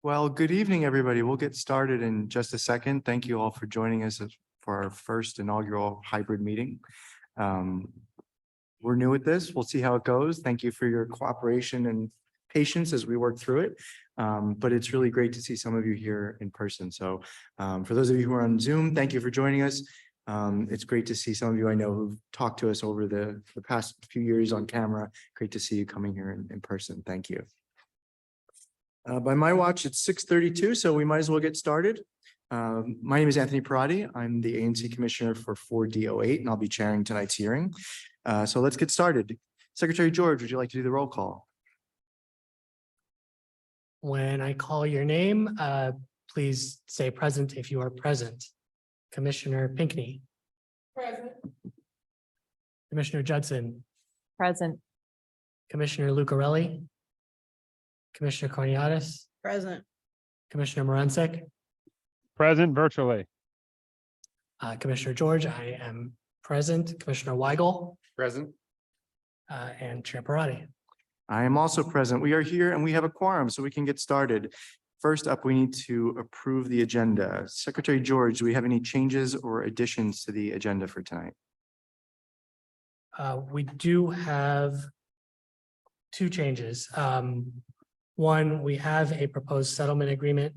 Well, good evening, everybody. We'll get started in just a second. Thank you all for joining us for our first inaugural hybrid meeting. We're new at this. We'll see how it goes. Thank you for your cooperation and patience as we work through it. But it's really great to see some of you here in person. So for those of you who are on Zoom, thank you for joining us. It's great to see some of you I know who've talked to us over the past few years on camera. Great to see you coming here in person. Thank you. By my watch, it's 6:32, so we might as well get started. My name is Anthony Parati. I'm the ANC Commissioner for 4D08, and I'll be chairing tonight's hearing. So let's get started. Secretary George, would you like to do the roll call? When I call your name, please say present if you are present. Commissioner Pinckney. Present. Commissioner Judson. Present. Commissioner Lucarelli. Commissioner Corniatis. Present. Commissioner Morensek. Present virtually. Commissioner George, I am present. Commissioner Weigel. Present. And Chair Parati. I am also present. We are here and we have a quorum, so we can get started. First up, we need to approve the agenda. Secretary George, do we have any changes or additions to the agenda for tonight? We do have two changes. One, we have a proposed settlement agreement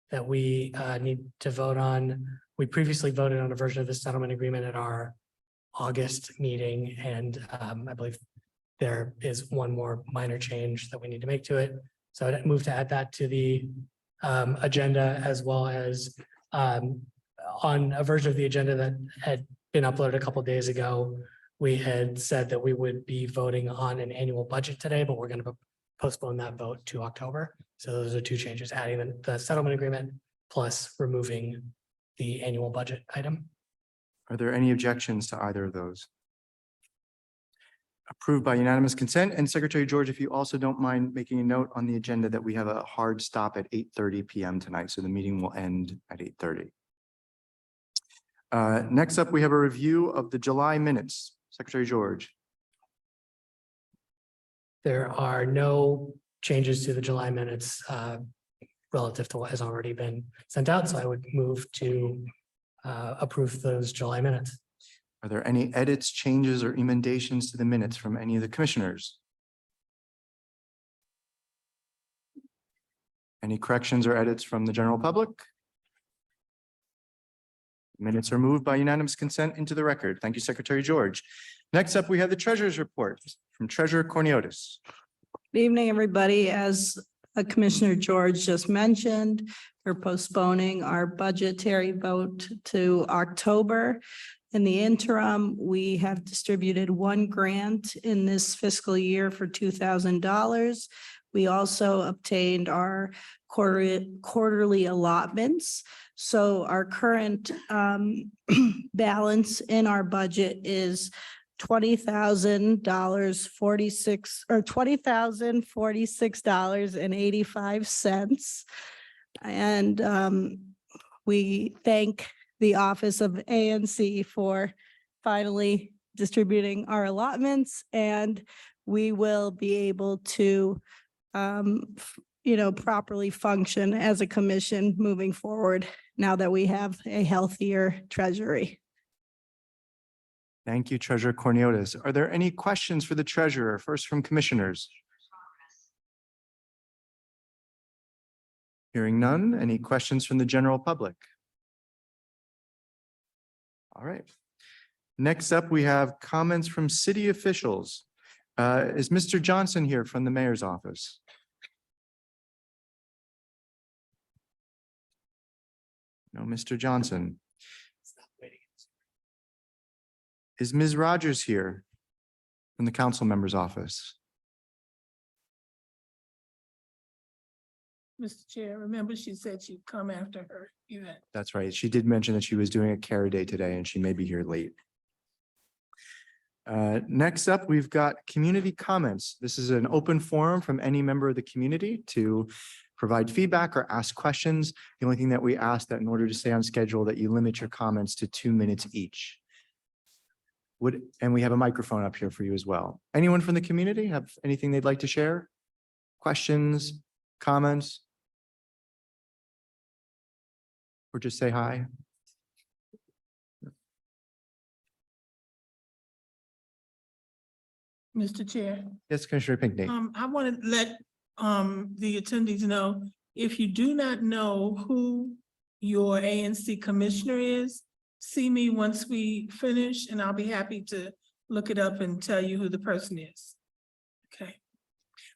that we need to vote on. We previously voted on a version of the settlement agreement at our August meeting, and I believe there is one more minor change that we need to make to it. So I'd move to add that to the agenda, as well as on a version of the agenda that had been uploaded a couple of days ago. We had said that we would be voting on an annual budget today, but we're going to postpone that vote to October. So those are two changes, adding the settlement agreement plus removing the annual budget item. Are there any objections to either of those? Approved by unanimous consent. And Secretary George, if you also don't mind making a note on the agenda that we have a hard stop at 8:30 p.m. tonight. So the meeting will end at 8:30. Next up, we have a review of the July minutes. Secretary George. There are no changes to the July minutes relative to what has already been sent out. So I would move to approve those July minutes. Are there any edits, changes, or emendations to the minutes from any of the commissioners? Any corrections or edits from the general public? Minutes are moved by unanimous consent into the record. Thank you, Secretary George. Next up, we have the Treasurer's Report from Treasurer Corniotis. Good evening, everybody. As Commissioner George just mentioned, we're postponing our budgetary vote to October. In the interim, we have distributed one grant in this fiscal year for $2,000. We also obtained our quarterly allotments. So our current balance in our budget is $20,046.85. And we thank the Office of ANC for finally distributing our allotments, and we will be able to properly function as a commission moving forward now that we have a healthier treasury. Thank you, Treasurer Corniotis. Are there any questions for the treasurer? First from commissioners. Hearing none. Any questions from the general public? All right. Next up, we have comments from city officials. Is Mr. Johnson here from the mayor's office? No, Mr. Johnson. Is Ms. Rogers here from the council member's office? Mr. Chair, remember she said she'd come after her event. That's right. She did mention that she was doing a care day today and she may be here late. Next up, we've got community comments. This is an open forum from any member of the community to provide feedback or ask questions. The only thing that we ask that in order to stay on schedule that you limit your comments to 2 minutes each. And we have a microphone up here for you as well. Anyone from the community have anything they'd like to share? Questions, comments? or just say hi. Mr. Chair. Yes, Commissioner Pinckney. I want to let the attendees know, if you do not know who your ANC commissioner is, see me once we finish and I'll be happy to look it up and tell you who the person is. Okay.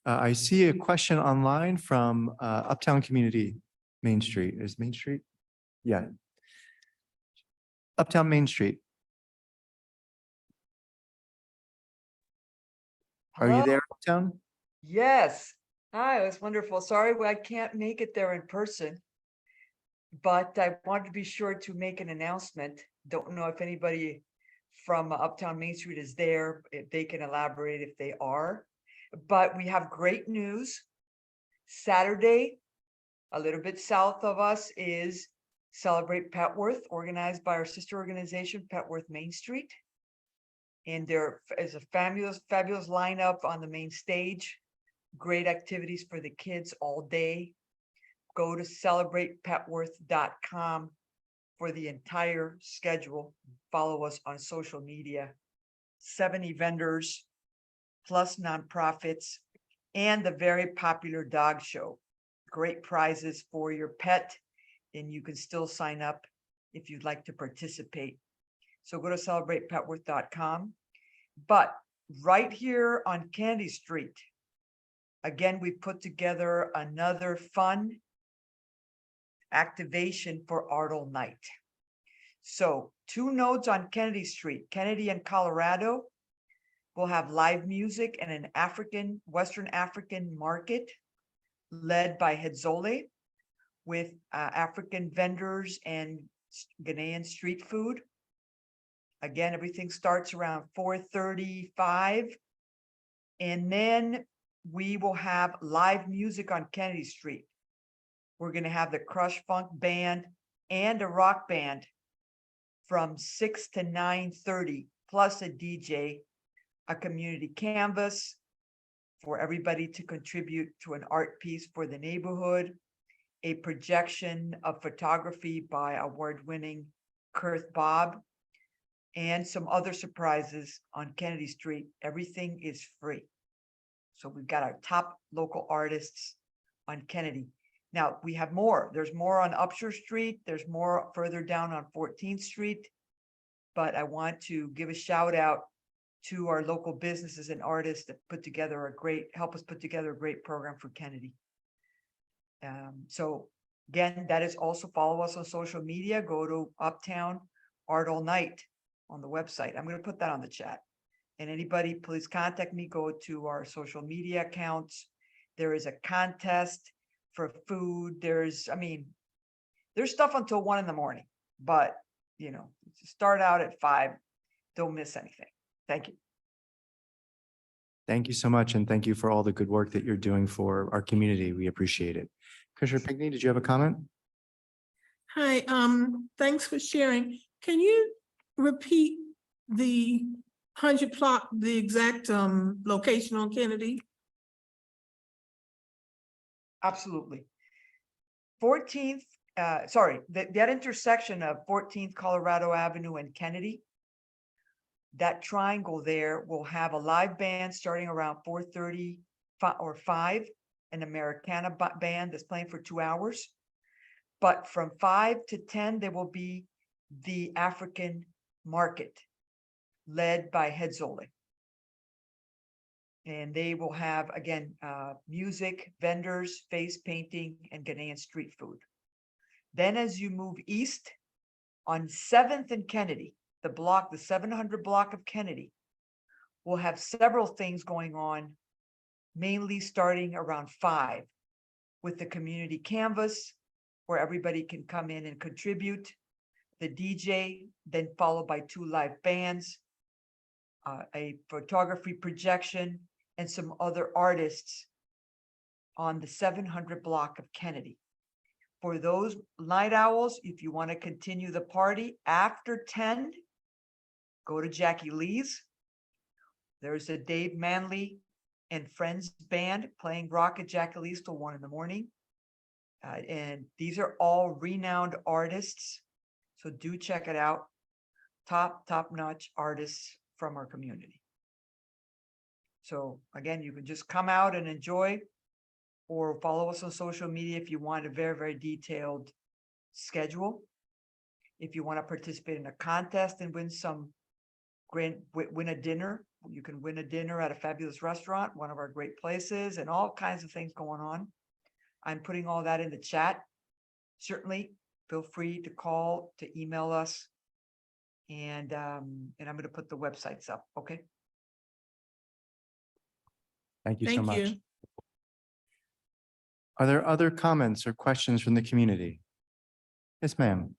I see a question online from Uptown Community, Main Street. Is Main Street? Yeah. Uptown Main Street. Are you Hello? there, Uptown? Yes. Hi, it was wonderful. Sorry, I can't make it there in person. But I wanted to be sure to make an announcement. Don't know if anybody from Uptown Main Street is there, if they can elaborate if they are. But we have great news. Saturday, a little bit south of us, is Celebrate Petworth, organized by our sister organization, Petworth Main Street. And there is a fabulous lineup on the main stage. Great activities for the kids all day. Go to celebratepetworth.com for the entire schedule. Follow us on social media. 70 vendors, plus nonprofits, and the very popular dog show. Great prizes for your pet, and you can still sign up if you'd like to participate. So go to celebratepetworth.com. But right here on Kennedy Street, again, we put together another fun activation for Ardle Night. So 2 nodes on Kennedy Street, Kennedy and Colorado, will have live music and an Western African market led by Hedzole with African vendors and Ghanaian street food. Again, everything starts around 4:35. And then we will have live music on Kennedy Street. We're going to have the Crush Funk Band and a rock band from 6 to 9:30, plus a DJ, a community canvas for everybody to contribute to an art piece for the neighborhood, a projection of photography by award-winning Kurth Bob, and some other surprises on Kennedy Street. Everything is free. So we've got our top local artists on Kennedy. Now we have more. There's more on Upshur Street. There's more further down on 14th Street. But I want to give a shout out to our local businesses and artists that help us put together a great program for Kennedy. So again, that is also follow us on social media. Go to Uptown Ardle Night on the website. I'm going to put that on the chat. And anybody, please contact me. Go to our social media accounts. There is a contest for food. There's stuff until 1 a.m, but start out at 5. Don't miss anything. Thank you. Thank you so much. And thank you for all the good work that you're doing for our community. We appreciate it. Commissioner Pinckney, did you have a comment? Hi, thanks for sharing. Can you repeat the 100 plot, the exact location on Kennedy? Absolutely. 14th, that intersection of 14th Colorado Avenue and Kennedy, that triangle there will have a live band starting around 4:30 or 5, an Americana band that's playing for 2 hours. But from 5 to 10, there will be the African market led by Hedzole. And they will have, again, music, vendors, face painting, and Ghanaian street food. Then as you move east on 7th and Kennedy, the 700 block of Kennedy, will have several things going on, mainly starting around 5 with the community canvas, where everybody can come in and contribute, the DJ, then followed by 2 live bands, a photography projection, and some other artists on the 700 block of Kennedy. For those night owls, if you want to continue the party after 10, go to Jackie Lee's. There's a Dave Manley and Friends band playing rock at Jackie Lee's till 1 a.m. And these are all renowned artists. So do check it out. Top-notch artists from our community. So again, you can just come out and enjoy or follow us on social media if you want a very, very detailed schedule. If you want to participate in a contest and win some win a dinner, you can win a dinner at a fabulous restaurant, one of our great places, and all kinds of things going on. I'm putting all that in the chat. Certainly feel free to call, to email us. And I'm going to put the websites up. Okay. Thank you so Thank much. you. Are there other comments or questions from the community? Yes, ma'am.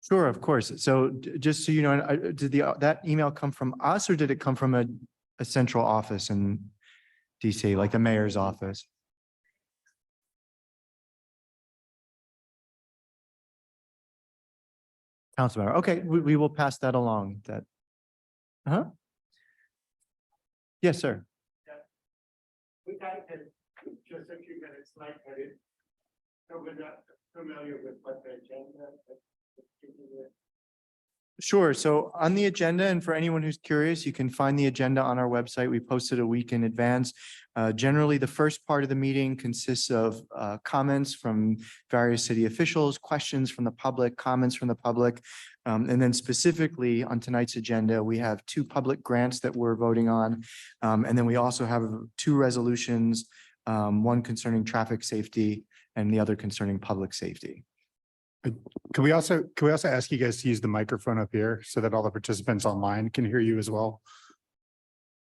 Sure, of course. So just so you know, did that email come from us or did it come from a central office in DC, like the mayor's office? Councilmember, okay, we will pass that along, that. Yes, sir. We got it just a few minutes late, but so we're not familiar with what the agenda. Sure. So on the agenda, and for anyone who's curious, you can find the agenda on our website. We posted a week in advance. Generally, the first part of the meeting consists of comments from various city officials, questions from the public, comments from the public. And then specifically on tonight's agenda, we have 2 public grants that we're voting on. And then we also have 2 resolutions, one concerning traffic safety and the other concerning public safety. Can we also ask you guys to use the microphone up here so that all the participants online can hear you as well?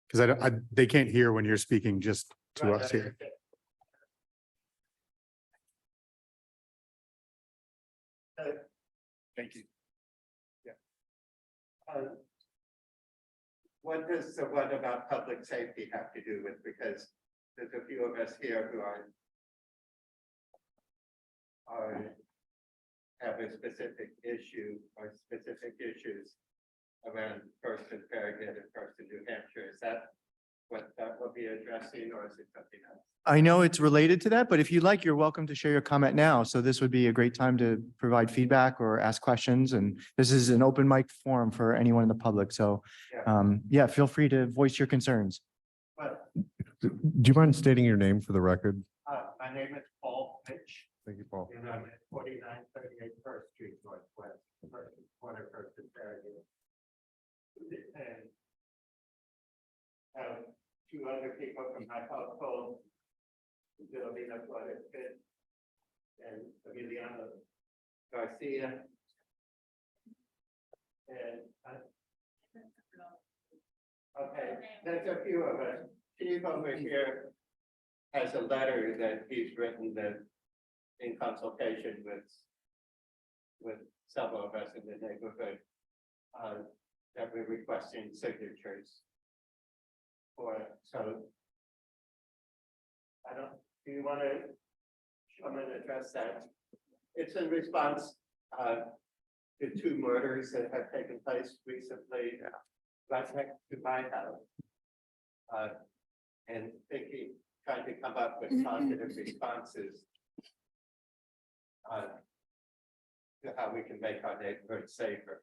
Because they can't hear when you're speaking just to us here. Thank you. Yeah. What does the one about public safety have to do with? Because there's a few of us here who have a specific issue or specific issues around First and Farragut and First and New Hampshire. Is that what that will be addressing, or is it something else? I know it's related to that, but if you'd like, you're welcome to share your comment now. So this would be a great time to provide feedback or ask questions. And this is an open mic forum for anyone in the public. So yeah, feel free to voice your concerns. But Do you mind stating your name for the record? my name is Paul Fitch, Thank you, Paul. and I'm at 4938 First Street Northwest, corner First and Farragut. And 2 other people from my household building a flooded pit, and Emiliano Garcia. And okay, there's a few of us. Chief over here has a letter that he's written that in consultation with several of us in the neighborhood that we're requesting signatures for. So do you want to come and address that? It's in response to 2 murders that have taken place recently right next to my house. And thinking, trying to come up with positive responses to how we can make our neighborhood safer.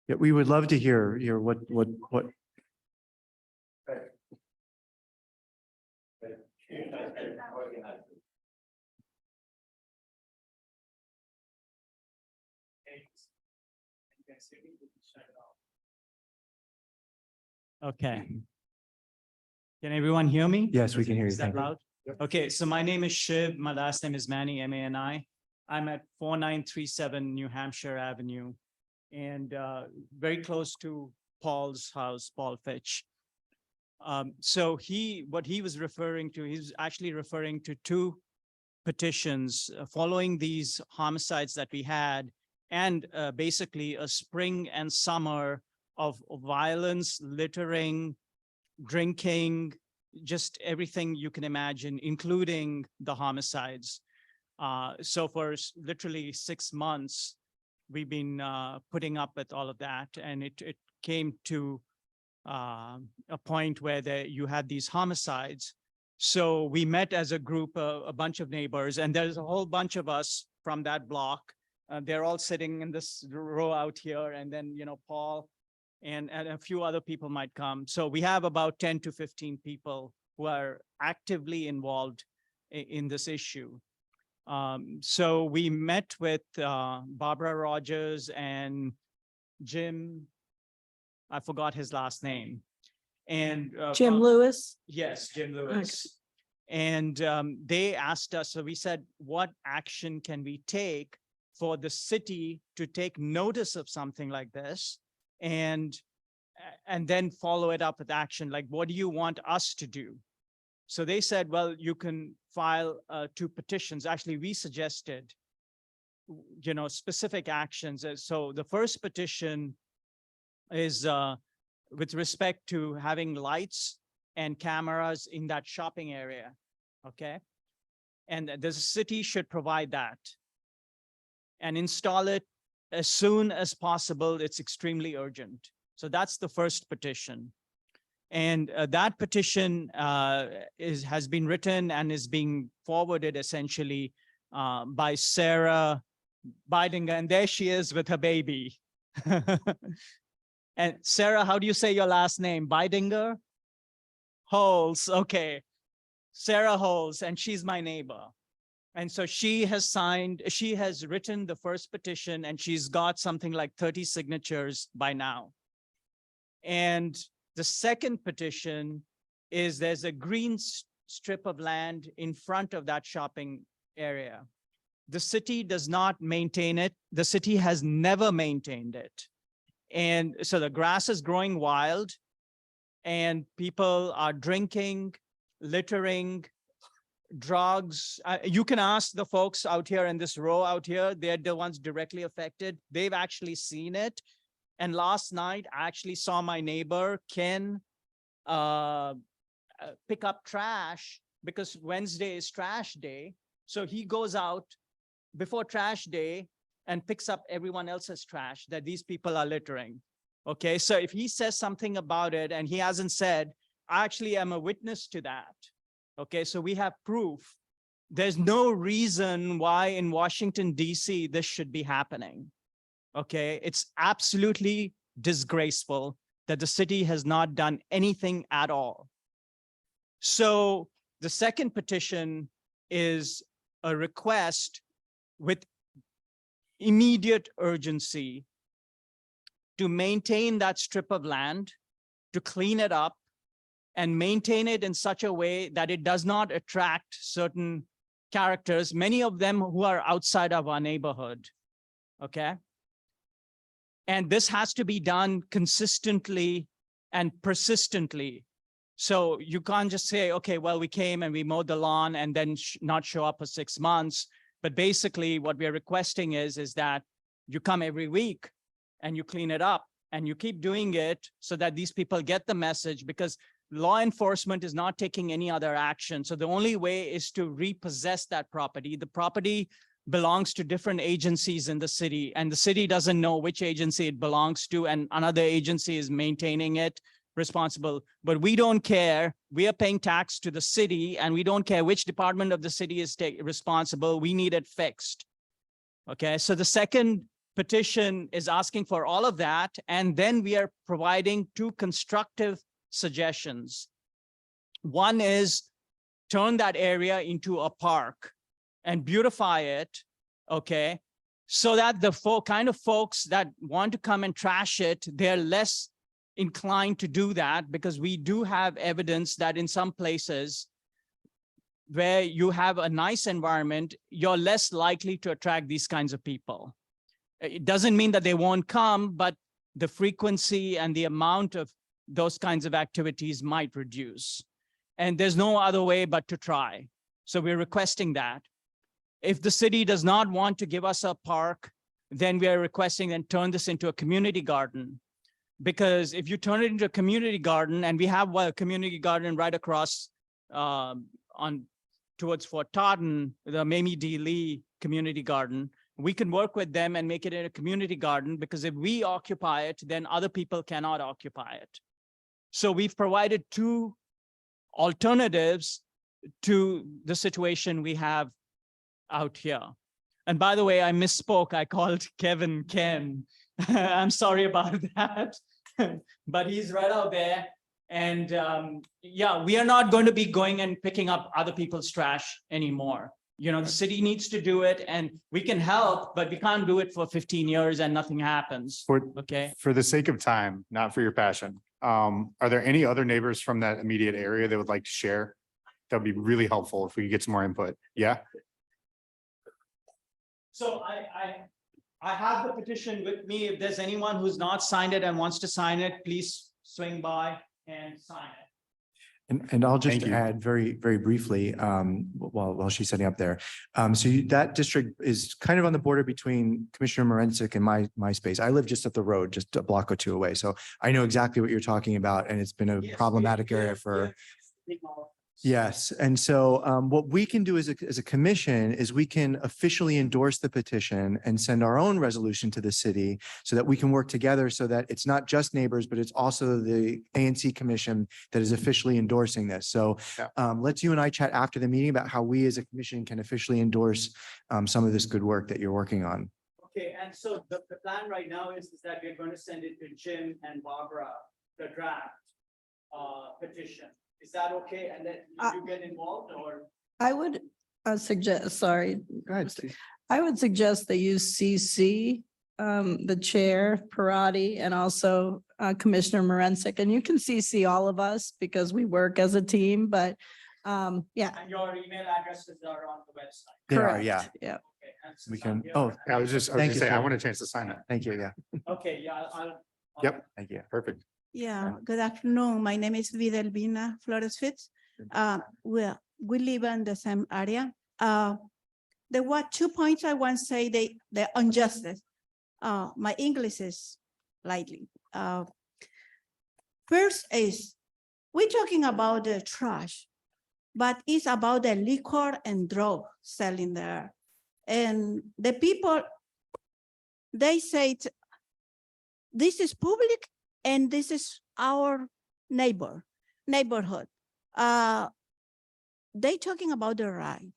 Yeah, we would love to hear what. Okay. Can everyone hear me? Yes, we can hear you. Is that Thank you. loud? Okay, so my name is Shiv. My last name is Manny, M-A-N-I. I'm at 4937 New Hampshire Avenue and very close to Paul's house, Paul Fitch. So what he was referring to, he's actually referring to two petitions following these homicides that we had, and basically a spring and summer of violence, littering, drinking, just everything you can imagine, including the homicides. So for literally 6 months, we've been putting up with all of that, and it came to a point where you had these homicides. So we met as a group, a bunch of neighbors, and there's a whole bunch of us from that block. They're all sitting in this row out here, and then, Paul and a few other people might come. So we have about 10 to 15 people who are actively involved in this issue. So we met with Barbara Rogers and Jim, I forgot his last name. And Jim Lewis? Yes, Jim Lewis. And they asked us, so we said, what action can we take for the city to take notice of something like this? And then follow it up with action. Like, what do you want us to do? So they said, well, you can file 2 petitions. Actually, we suggested, specific actions. So the first petition is with respect to having lights and cameras in that shopping area, okay? And the city should provide that and install it as soon as possible. It's extremely urgent. So that's the first petition. And that petition has been written and is being forwarded essentially by Sarah Bidinger, and there she is with her baby. And Sarah, how do you say your last name? Bidinger? Holes, okay. Sarah Holes, and she's my neighbor. And so she has written the first petition, and she's got something like 30 signatures by now. And the second petition is there's a green strip of land in front of that shopping area. The city does not maintain it. The city has never maintained it. And so the grass is growing wild, and people are drinking, littering, drugs. You can ask the folks out here in this row out here, they're the ones directly affected. They've actually seen it. And last night, I actually saw my neighbor, Ken, pick up trash because Wednesday is trash day. So he goes out before trash day and picks up everyone else's trash that these people are littering. Okay, so if he says something about it and he hasn't said, I actually am a witness to that. Okay, so we have proof. There's no reason why in Washington, D.C. this should be happening. Okay, it's absolutely disgraceful that the city has not done anything at all. So the second petition is a request with immediate urgency to maintain that strip of land, to clean it up, and maintain it in such a way that it does not attract certain characters, many of them who are outside of our neighborhood, okay? And this has to be done consistently and persistently. So you can't just say, okay, well, we came and we mowed the lawn and then not show up for 6 months. But basically what we're requesting is that you come every week and you clean it up and you keep doing it so that these people get the message, because law enforcement is not taking any other action. So the only way is to repossess that property. The property belongs to different agencies in the city, and the city doesn't know which agency it belongs to, and another agency is maintaining it, responsible. But we don't care. We are paying tax to the city, and we don't care which department of the city is responsible. We need it fixed. Okay, so the second petition is asking for all of that, and then we are providing 2 constructive suggestions. One is turn that area into a park and beautify it, okay, so that the kind of folks that want to come and trash it, they're less inclined to do that, because we do have evidence that in some places where you have a nice environment, you're less likely to attract these kinds of people. It doesn't mean that they won't come, but the frequency and the amount of those kinds of activities might reduce. And there's no other way but to try. So we're requesting that. If the city does not want to give us a park, then we are requesting and turn this into a community garden. Because if you turn it into a community garden, and we have a community garden right across towards Fort Totten, the Mamie D. Lee Community Garden, we can work with them and make it in a community garden, because if we occupy it, then other people cannot occupy it. So we've provided two alternatives to the situation we have out here. And by the way, I misspoke. I called Kevin Ken. I'm sorry about that, but he's right out there. And yeah, we are not going to be going and picking up other people's trash anymore. You know, the city needs to do it, and we can help, but we can't do it for 15 years and nothing happens. Okay. For the sake of time, not for your passion, are there any other neighbors from that immediate area that would like to share? That would be really helpful if we could get some more input. Yeah. So I have the petition with me. If there's anyone who's not signed it and wants to sign it, please swing by and sign it. And I'll just Thank you. add very, very briefly, while she's setting up there. That district is kind of on the border between Commissioner Morensic and my space. I live just up the road, just a block or two away. So I know exactly what you're talking about, and it's been a problematic area for. Yes, and so what we can do as a commission is we can officially endorse the petition and send our own resolution to the city so that we can work together so that it's not just neighbors, but it's also the ANC commission that is officially endorsing this. So let's you and I chat after the meeting about how we as a commission can officially endorse some of this good work that you're working on. Okay, and so the plan right now is that we're going to send it to Jim and Barbara, the draft petition. Is that okay? And then you get involved, or? I would suggest, sorry. Go ahead, Steve. I would suggest they use CC, the chair, Parati, and also Commissioner Morensic. And you can CC all of us because we work as a team, but yeah. And your email addresses are on the website. They are, Correct. yeah. Yeah. Okay, and We since I'm can, here- oh, I was just Thank you, saying, I sir. want a chance to sign it. thank you, yeah. Okay, yeah, I'll. Yep. Thank you. Perfect. Yeah, good afternoon. My name is Videlvina Flores Fitz. We live in the same area. There were 2 points I want to say, the injustice. My English is lightly. First is, we're talking about the trash, but it's about the liquor and drug selling there. And the people, they say, this is public and this is our neighborhood. They talking about the right,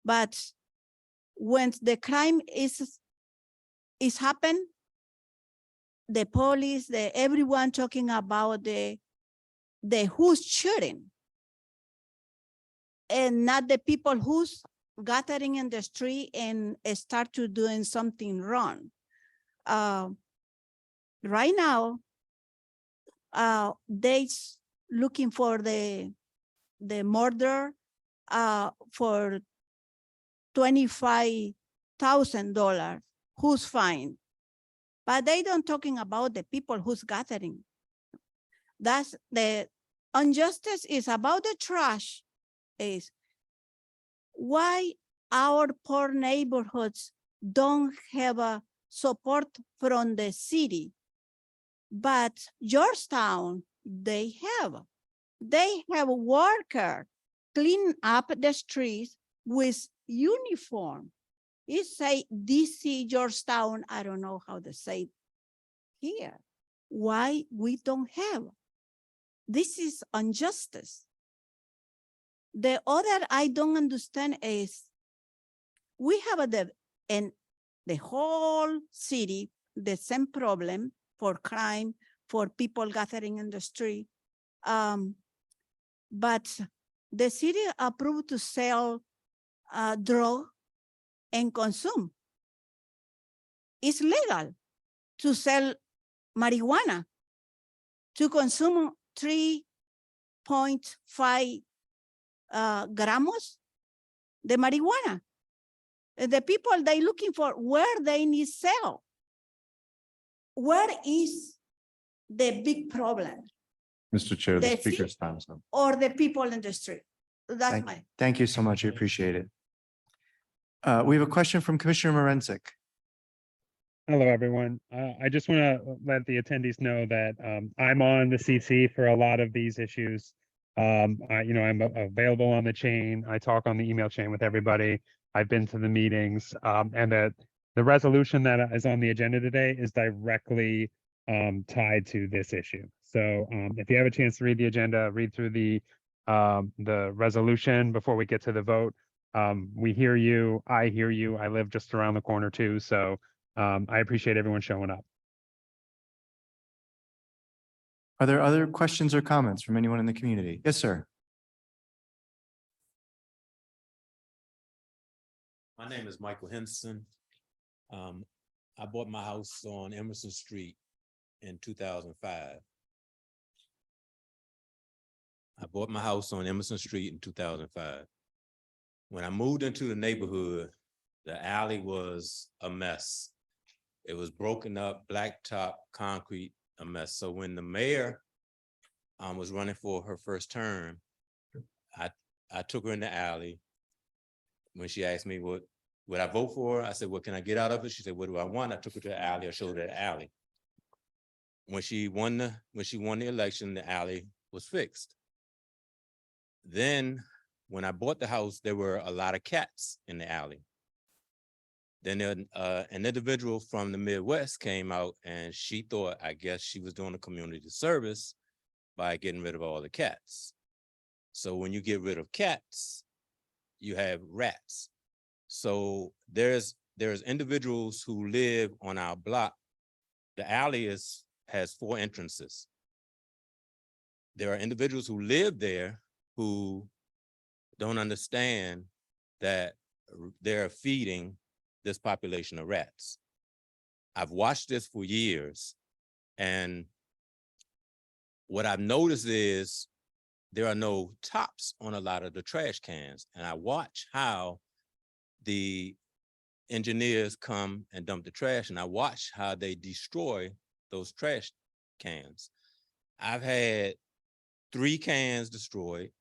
but when the crime is happened, the police, everyone talking about the who's shooting, and not the people who's gathering in the street and start to doing something wrong. Right now, they looking for the murder for $25,000. Who's fine? But they don't talking about the people who's gathering. That's the injustice is about the trash. Is why our poor neighborhoods don't have a support from the city. But Georgetown, they have a worker clean up the streets with uniform. It say DC Georgetown, I don't know how to say it here. Why we don't have? This is injustice. The other I don't understand is we have the whole city, the same problem for crime, for people gathering in the street. But the city approved to sell drug and consume. It's legal to sell marijuana, to consume 3.5 gramos de marijuana. The people they looking for where they need sell. Where is the big problem? Mr. Chair, the The speaker's time is up. Or the people in the street? That's Thank, my. thank you so much. I appreciate it. We have a question from Commissioner Marenzek. Hello, everyone. I just want to let the attendees know that I'm on the CC for a lot of these issues. I'm available on the chain. I talk on the email chain with everybody. I've been to the meetings, and the resolution that is on the agenda today is directly tied to this issue. So if you have a chance to read the agenda, read through the resolution before we get to the vote. We hear you. I hear you. I live just around the corner too. So I appreciate everyone showing up. Are there other questions or comments from anyone in the community? Yes, sir. My name is Michael Henson. I bought my house on Emerson Street in 2005. I bought my house on Emerson Street in 2005. When I moved into the neighborhood, the alley was a mess. It was broken up, blacktop, concrete, a mess. So when the mayor was running for her first term, I took her in the alley. When she asked me what would I vote for her, I said, what can I get out of it? She said, what do I want? I took her to the alley. I showed her the alley. When she won the election, the alley was fixed. Then when I bought the house, there were a lot of cats in the alley. Then an individual from the Midwest came out and she thought, I guess she was doing a community service by getting rid of all the cats. So when you get rid of cats, you have rats. So there's individuals who live on our block. The alley has 4 entrances. There are individuals who live there who don't understand that they're feeding this population of rats. I've watched this for years, and what I've noticed is there are no tops on a lot of the trash cans, and I watch how the engineers come and dump the trash, and I watch how they destroy those trash cans. I've had 3 cans destroyed.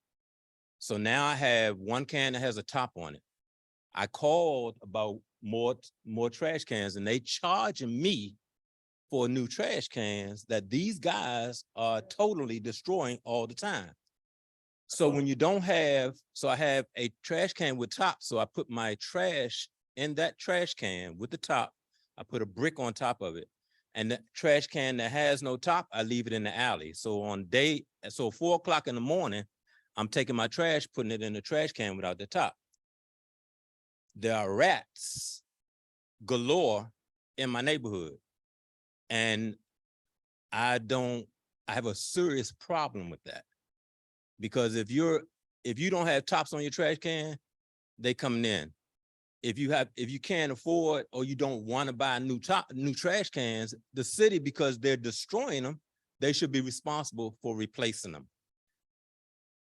So now I have 1 can that has a top on it. I called about more trash cans, and they charging me for new trash cans that these guys are totally destroying all the time. So when you don't have, so I have a trash can with top. So I put my trash in that trash can with the top. I put a brick on top of it. And the trash can that has no top, I leave it in the alley. So 4 o'clock in the morning, I'm taking my trash, putting it in the trash can without the top. There are rats galore in my neighborhood. And I have a serious problem with that. Because if you don't have tops on your trash can, they coming in. If you can't afford or you don't want to buy new trash cans, the city, because they're destroying them, they should be responsible for replacing them.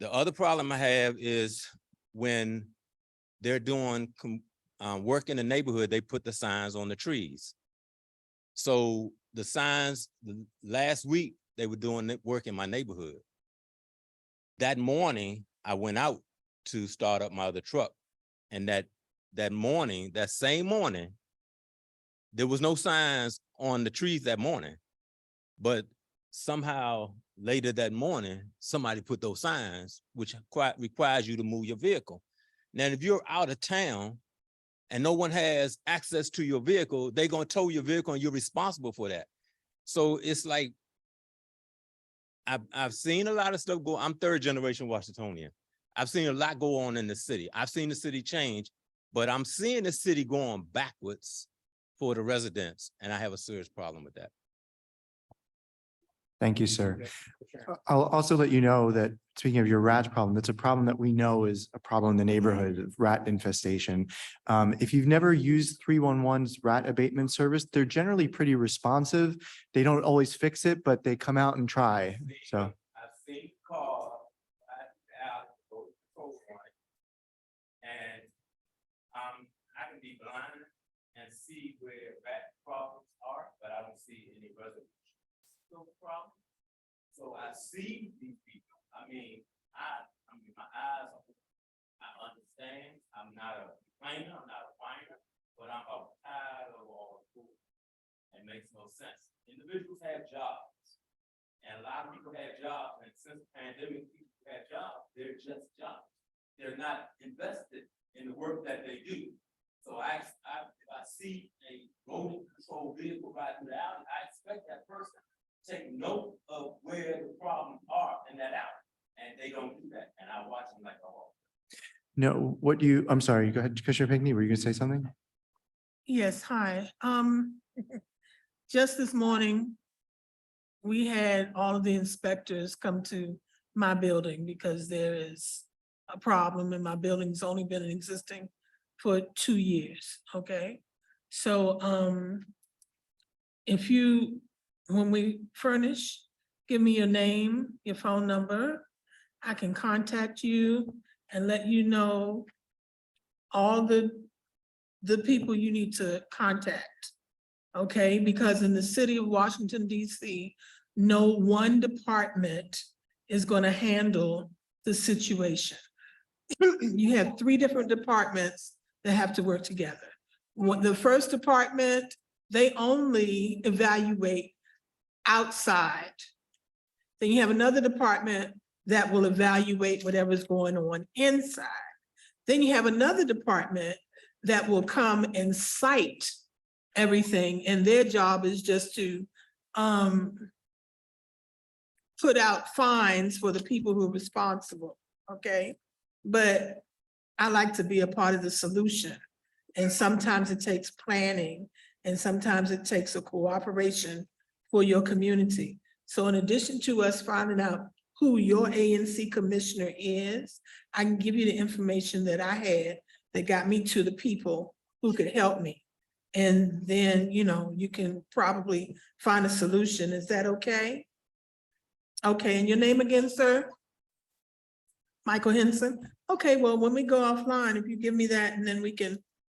The other problem I have is when they're doing work in the neighborhood, they put the signs on the trees. So the signs, last week, they were doing work in my neighborhood. That morning, I went out to start up my other truck. And that same morning, there was no signs on the trees that morning. But somehow later that morning, somebody put those signs, which requires you to move your vehicle. Now, if you're out of town and no one has access to your vehicle, they're gonna tow your vehicle and you're responsible for that. So it's like, I've seen a lot of stuff go. I'm 3rd generation Washingtonian. I've seen a lot go on in the city. I've seen the city change, but I'm seeing the city going backwards for the residents, and I have a serious problem with that. Thank you, sir. I'll also let you know that, speaking of your rat problem, that's a problem that we know is a problem in the neighborhood of rat infestation. If you've never used 311's rat abatement service, they're generally pretty responsive. They don't always fix it, but they come out and try. So I've seen cars out, and I can be see where rat problems are, but I don't see any resolution to those problems. So I see these people. I mean, my eyes are, I understand. I'm not a complainer, I'm not a whiner, but I'm tired of all the food. It makes no sense. Individuals have jobs. And a lot of people have jobs, and since the pandemic, people have jobs, they're just jobs. They're not invested in the work that they do. So if I see a rodent control vehicle riding through the alley, I expect that person to take note of where the problems are in that alley. And they don't do that, and I watch them like a hawk. No, I'm sorry, go ahead, Commissioner Pinckney, were you gonna say something? Yes, hi. Just this morning, we had all of the inspectors come to my building because there is a problem and my building's only been existing for 2 years, okay? So, when we furnish, give me your name, your phone number. I can contact you and let you know all the people you need to contact. Okay, because in the city of Washington, D.C., no one department is going to handle the situation. You have 3 different departments that have to work together. The first department, they only evaluate outside. Then you have another department that will evaluate whatever's going on inside. Then you have another department that will come and cite everything, and their job is just to put out fines for the people who are responsible, okay? But I like to be a part of the solution. And sometimes it takes planning, and sometimes it takes a cooperation for your community. So in addition to us finding out who your ANC commissioner is, I can give you the information that I had that got me to the people who could help me. And then, you can probably find a solution. Is that okay? Okay, and your name again, sir? Michael Henson? Okay, well, when we go offline, if you give me that, and then we can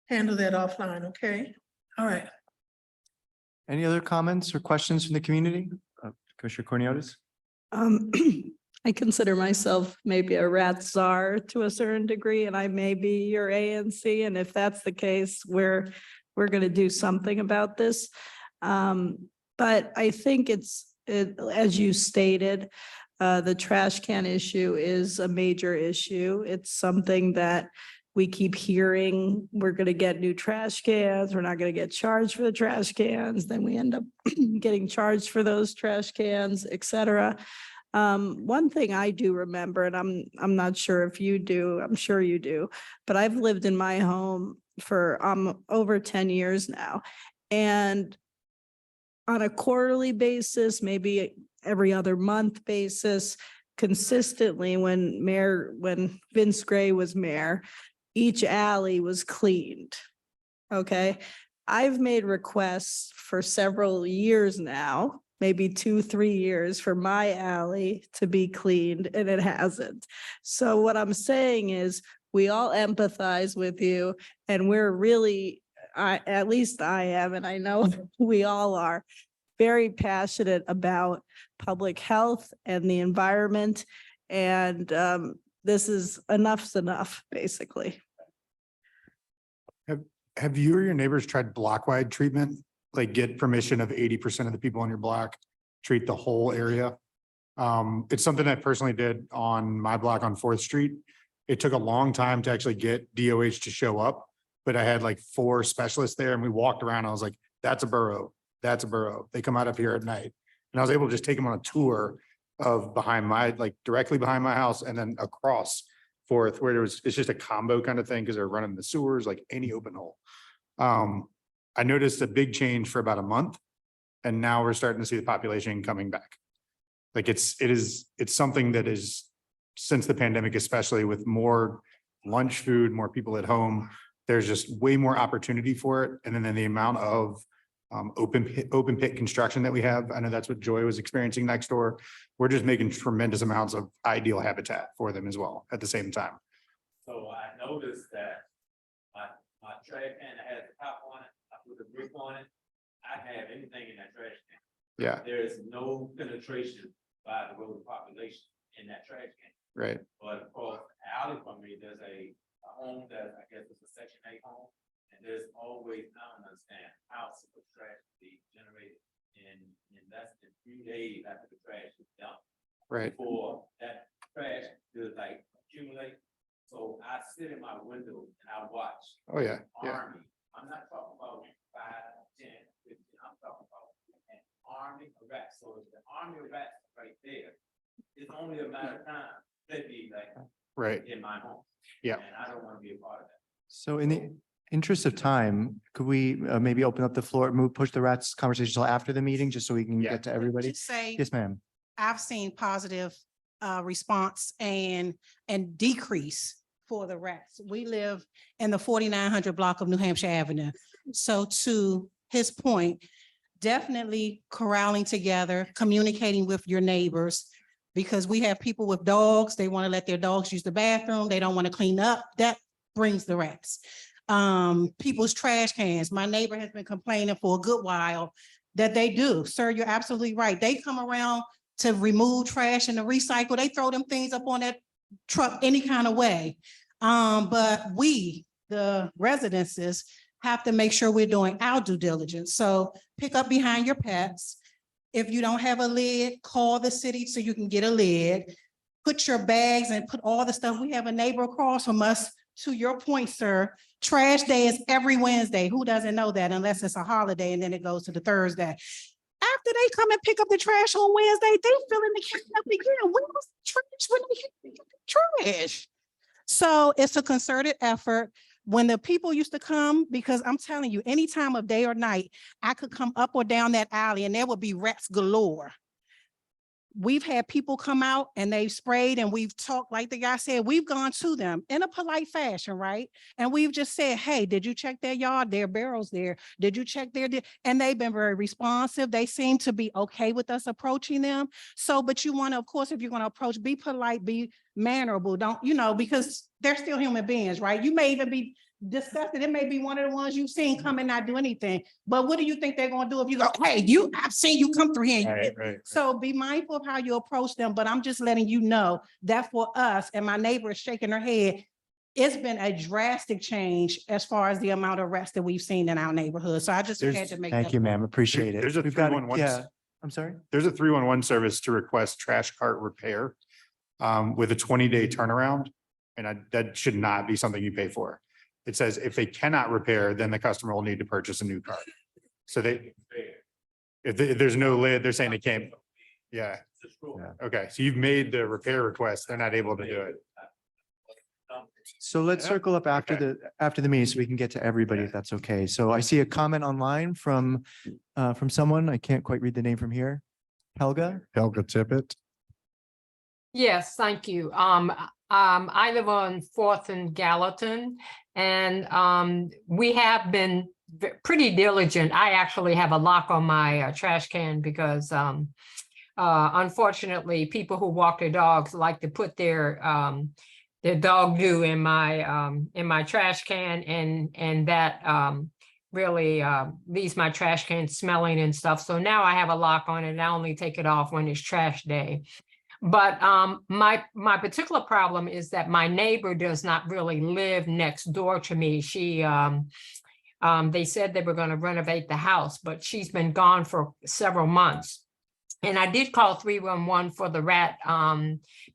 handle that offline, okay? All right. Any other comments or questions from the community? Commissioner Cornelius? I consider myself maybe a rat czar to a certain degree, and I may be your ANC, and if that's the case, we're going to do something about this. But I think as you stated, the trash can issue is a major issue. It's something that we keep hearing, we're going to get new trash cans, we're not going to get charged for the trash cans, then we end up getting charged for those trash cans, et cetera. One thing I do remember, and I'm not sure if you do, I'm sure you do, but I've lived in my home for over 10 years now. And on a quarterly basis, maybe every other month basis, consistently when Vince Gray was mayor, each alley was cleaned. Okay. I've made requests for several years now, maybe 2-3 years, for my alley to be cleaned, and it hasn't. So what I'm saying is we all empathize with you, and we're really, at least I am, and I know we all are, very passionate about public health and the environment. And this is enough's enough, basically. Have you or your neighbors tried block-wide treatment? Like get permission of 80% of the people on your block, treat the whole area? It's something I personally did on my block on 4th Street. It took a long time to actually get DOH to show up, but I had like 4 specialists there, and we walked around. I was like, that's a borough. That's a borough. They come out up here at night. And I was able to just take them on a tour of directly behind my house, and then across 4th, where it's just a combo kind of thing, because they're running the sewers like any open hole. I noticed a big change for about a month, and now we're starting to see the population coming back. Like it's something that is, since the pandemic, especially with more lunch food, more people at home, there's just way more opportunity for it. And then the amount of open pit construction that we have, I know that's what Joy was experiencing next door. We're just making tremendous amounts of ideal habitat for them as well at the same time. So I noticed that my trash can that has the top on it, I put the brick on it, I have anything in that trash can. Yeah, There is no penetration by the road population in that trash can. right. But of course, alley from me, there's a home that I guess is a Section 8 home. And there's always, I don't understand how simple trash can be generated in less than 3 days after the trash is dumped. Right. Before that trash could like accumulate. So I sit in my window and I watch. Oh, yeah, yeah, Army. I'm not talking about 5, 10, 15. I'm talking about an army of rats. So if the army of rats is right there, it's only a matter of time. They'd be like right. in my home. Yeah. And I don't want to be a part of that. So in the interest of time, could we maybe open up the floor, push the rats conversation till after the meeting, just so we can Yeah. get to everybody? Just say, Yes, ma'am. I've seen positive response and decrease for the rats. We live in the 4900 block of New Hampshire Avenue. So to his point, definitely corralling together, communicating with your neighbors, because we have people with dogs, they want to let their dogs use the bathroom, they don't want to clean up, that brings the rats. People's trash cans, my neighbor has been complaining for a good while that they do. Sir, you're absolutely right. They come around to remove trash and to recycle, they throw them things up on that truck any kind of way. But we, the residences, have to make sure we're doing our due diligence. So pick up behind your pets. If you don't have a lid, call the city so you can get a lid. Put your bags and put all the stuff. We have a neighbor across from us, to your point, sir. Trash day is every Wednesday. Who doesn't know that unless it's a holiday and then it goes to the Thursday? After they come and pick up the trash on Wednesday, they filling the can up again. When was the trash when they pick up the trash? So it's a concerted effort. When the people used to come, because I'm telling you, any time of day or night, I could come up or down that alley and there would be rats galore. We've had people come out and they've sprayed and we've talked, like the guy said, we've gone to them in a polite fashion, right? And we've just said, hey, did you check their yard? There are barrels there. Did you check their, and they've been very responsive. They seem to be okay with us approaching them. So, but you want to, of course, if you're going to approach, be polite, be mannerable, don't, because they're still human beings, right? You may even be disgusted. It may be one of the ones you've seen come and not do anything. But what do you think they're going to do if you go, hey, I've seen you come through here. Right. So be mindful of how you approach them, but I'm just letting you know that for us, and my neighbor is shaking her head, it's been a drastic change as far as the amount of rats that we've seen in our neighborhood. So I just had to make. Thank you, ma'am. Appreciate it. There's a We've got 311 yeah, I'm sorry. There's a 311 service to request trash cart repair with a 20-day turnaround. And that should not be something you pay for. It says if they cannot repair, then the customer will need to purchase a new cart. So if there's no lid, they're saying they can't. Yeah. Okay, so you've made the repair request. They're not able to do it. So let's Yeah. circle up after Okay. the meeting so we can get to everybody if that's okay. So I see a comment online from someone. I can't quite read the name from here. Helga? Helga Tippett. Yes, thank you. I live on 4th and Gallatin, and we have been pretty diligent. I actually have a lock on my trash can because unfortunately, people who walk their dogs like to put their dog doo in my trash can, and that really leaves my trash can smelling and stuff. So now I have a lock on it, and I only take it off when it's trash day. But my particular problem is that my neighbor does not really live next door to me. She they said they were going to renovate the house, but she's been gone for several months. And I did call 311 for the rat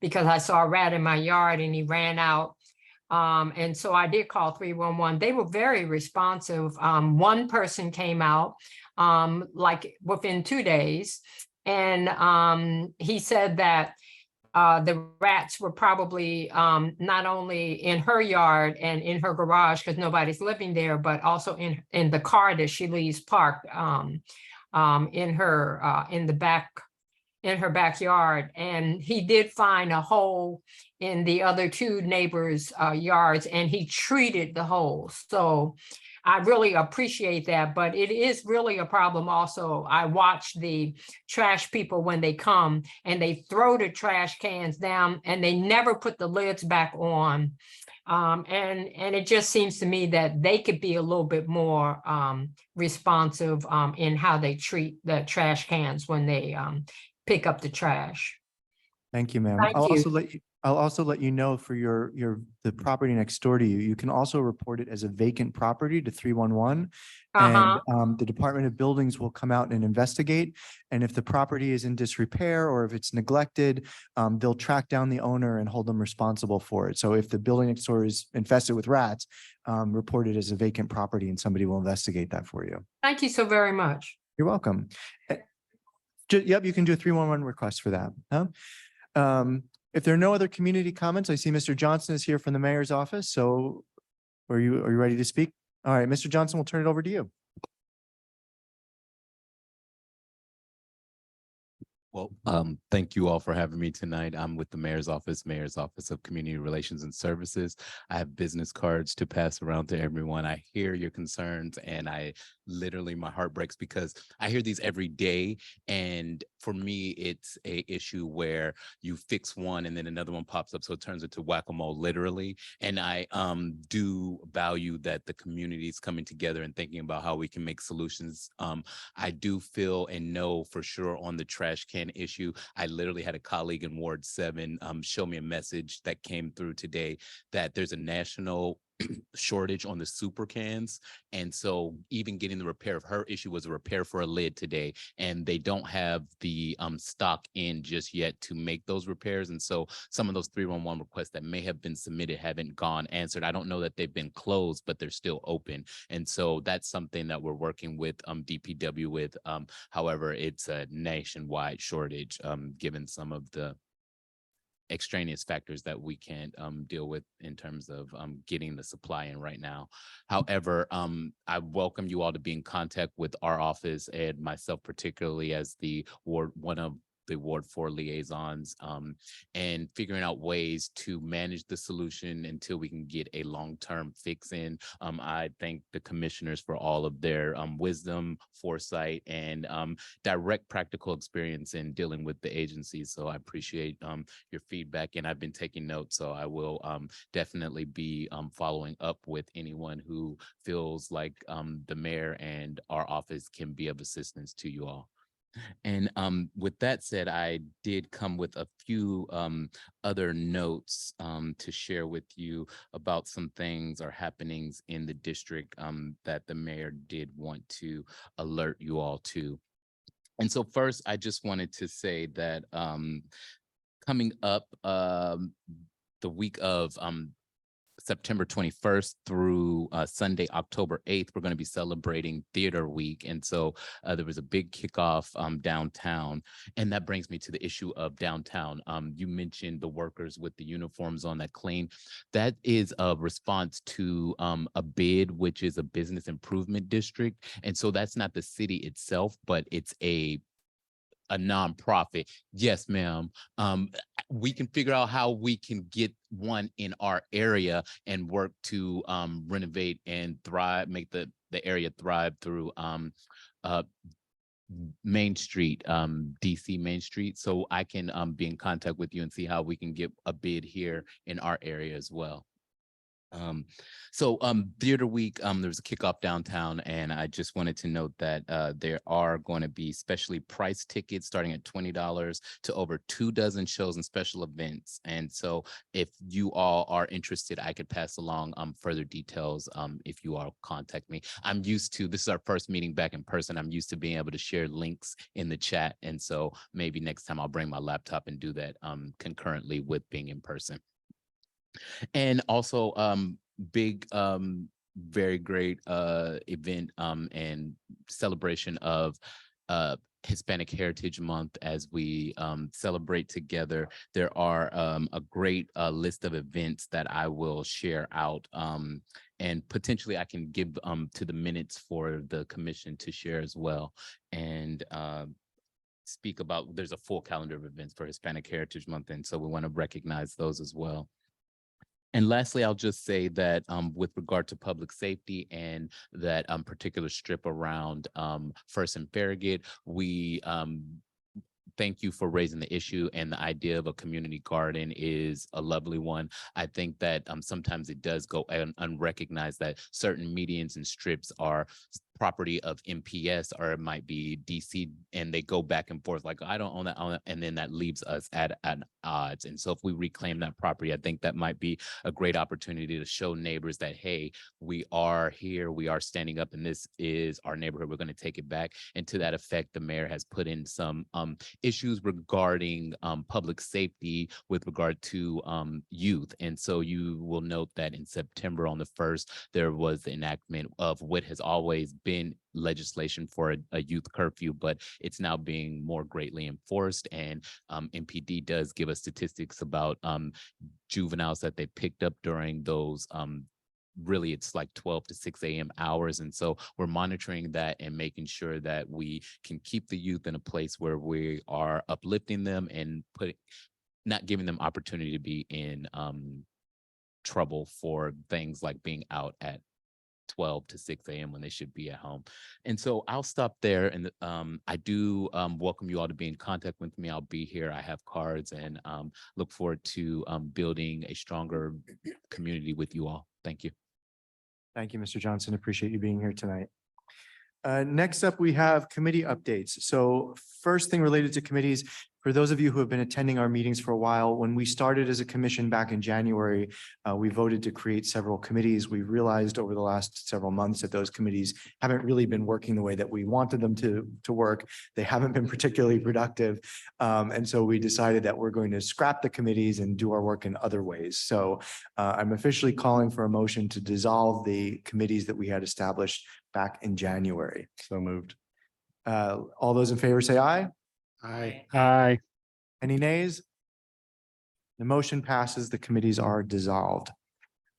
because I saw a rat in my yard and he ran out. And so I did call 311. They were very responsive. One person came out like within 2 days. And he said that the rats were probably not only in her yard and in her garage because nobody's living there, but also in the car that she leaves parked in her backyard. And he did find a hole in the other 2 neighbors' yards, and he treated the hole. So I really appreciate that, but it is really a problem also. I watch the trash people when they come and they throw the trash cans down and they never put the lids back on. And it just seems to me that they could be a little bit more responsive in how they treat the trash cans when they pick up the trash. Thank you, ma'am. Thank you. I'll also let you know for the property next door to you, you can also report it as a vacant property to 311. And the Department of Buildings will come out and investigate. And if the property is in disrepair or if it's neglected, they'll track down the owner and hold them responsible for it. So if the building next door is infested with rats, report it as a vacant property and somebody will investigate that for you. Thank you so very much. You're welcome. Yep, you can do a 311 request for that. Huh? If there are no other community comments, I see Mr. Johnson is here from the mayor's office. So are you ready to speak? All right, Mr. Johnson, we'll turn it over to you. Well, thank you all for having me tonight. I'm with the Mayor's Office of Community Relations and Services. I have business cards to pass around to everyone. I hear your concerns and my heart breaks because I hear these every day. And for me, it's a issue where you fix one and then another one pops up. So it turns into whack-a-mole literally. And I do value that the community is coming together and thinking about how we can make solutions. I do feel and know for sure on the trash can issue. I literally had a colleague in Ward 7 show me a message that came through today that there's a national shortage on the super cans. And so even getting the repair of her issue was a repair for a lid today. And they don't have the stock in just yet to make those repairs. And so some of those 311 requests that may have been submitted haven't gone answered. I don't know that they've been closed, but they're still open. And so that's something that we're working with DPW with. However, it's a nationwide shortage given some of the extraneous factors that we can't deal with in terms of getting the supply in right now. However, I welcome you all to be in contact with our office and myself, particularly as one of the Ward 4 liaisons, and figuring out ways to manage the solution until we can get a long-term fix in. I thank the commissioners for all of their wisdom, foresight, and direct practical experience in dealing with the agencies. So I appreciate your feedback, and I've been taking notes. So I will definitely be following up with anyone who feels like the mayor and our office can be of assistance to you all. And with that said, I did come with a few other notes to share with you about some things or happenings in the district that the mayor did want to alert you all to. And so first, I just wanted to say that coming up the week of September 21st through Sunday, October 8th, we're going to be celebrating Theater Week. And so there was a big kickoff downtown. And that brings me to the issue of downtown. You mentioned the workers with the uniforms on that clean. That is a response to a bid, which is a business improvement district. And so that's not the city itself, but it's a nonprofit. Yes, ma'am. We can figure out how we can get one in our area and work to renovate and thrive, make the area thrive through Main Street, DC Main Street. So I can be in contact with you and see how we can get a bid here in our area as well. Theater Week, there was a kickoff downtown, and I just wanted to note that there are going to be specially priced tickets starting at $20 to over 24 shows and special events. And so if you all are interested, I could pass along further details if you all contact me. This is our first meeting back in person. I'm used to being able to share links in the chat. And so maybe next time I'll bring my laptop and do that concurrently with being in person. And also big, very great event and celebration of Hispanic Heritage Month as we celebrate together. There are a great list of events that I will share out and potentially I can give to the minutes for the commission to share as well. And speak about, there's a full calendar of events for Hispanic Heritage Month. And so we want to recognize those as well. And lastly, I'll just say that with regard to public safety and that particular strip around First and Farragut, we thank you for raising the issue, and the idea of a community garden is a lovely one. I think that sometimes it does go unrecognized that certain medians and strips are property of MPS, or it might be DC, and they go back and forth like, I don't own that, and then that leaves us at odds. And so if we reclaim that property, I think that might be a great opportunity to show neighbors that, hey, we are here, we are standing up, and this is our neighborhood, we're going to take it back. And to that effect, the mayor has put in some issues regarding public safety with regard to youth. And so you will note that in September on the 1st, there was the enactment of what has always been legislation for a youth curfew, but it's now being more greatly enforced. And MPD does give us statistics about juveniles that they picked up during those really it's like 12 to 6 a.m. hours. And so we're monitoring that and making sure that we can keep the youth in a place where we are uplifting them and not giving them opportunity to be in trouble for things like being out at 12 to 6 a.m. when they should be at home. And so I'll stop there. And I do welcome you all to be in contact with me. I'll be here. I have cards, and look forward to building a stronger community with you all. Thank you. Thank you, Mr. Johnson. Appreciate you being here tonight. Next up, we have committee updates. So first thing related to committees, for those of you who have been attending our meetings for a while, when we started as a commission back in January, we voted to create several committees. We realized over the last several months that those committees haven't really been working the way that we wanted them to work. They haven't been particularly productive. And so we decided that we're going to scrap the committees and do our work in other ways. So I'm officially calling for a motion to dissolve the committees that we had established back in January. So moved. All those in favor say aye. Aye. Aye. Any nays? The motion passes. The committees are dissolved.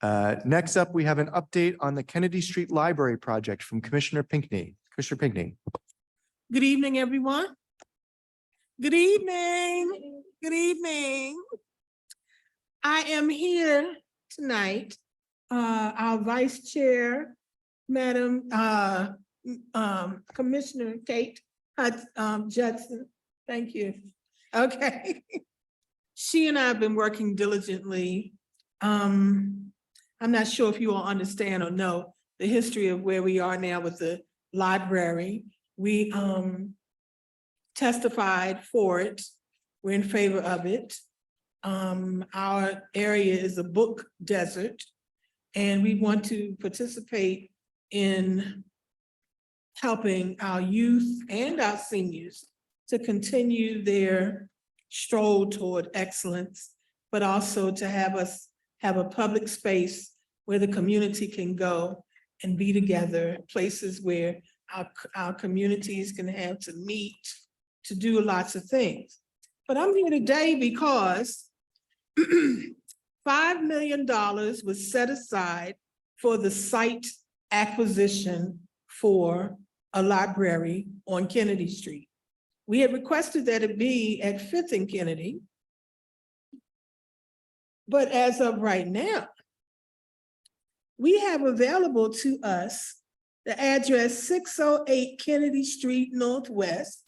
Next up, we have an update on the Kennedy Street Library project from Commissioner Pinckney. Commissioner Pinckney. Good evening, everyone. Good evening. Good evening. I am here tonight. Our Vice Chair, Madam Commissioner Kate Judson. Thank you. Okay. She and I have been working diligently. I'm not sure if you all understand or know the history of where we are now with the library. We testified for it. We're in favor of it. Our area is a book desert, and we want to participate in helping our youth and our seniors to continue their stroll toward excellence, but also to have us have a public space where the community can go and be together, places where our communities can have to meet, to do lots of things. But I'm here today because $5 million was set aside for the site acquisition for a library on Kennedy Street. We had requested that it be at 5th and Kennedy. But as of right now, we have available to us the address 608 Kennedy Street Northwest.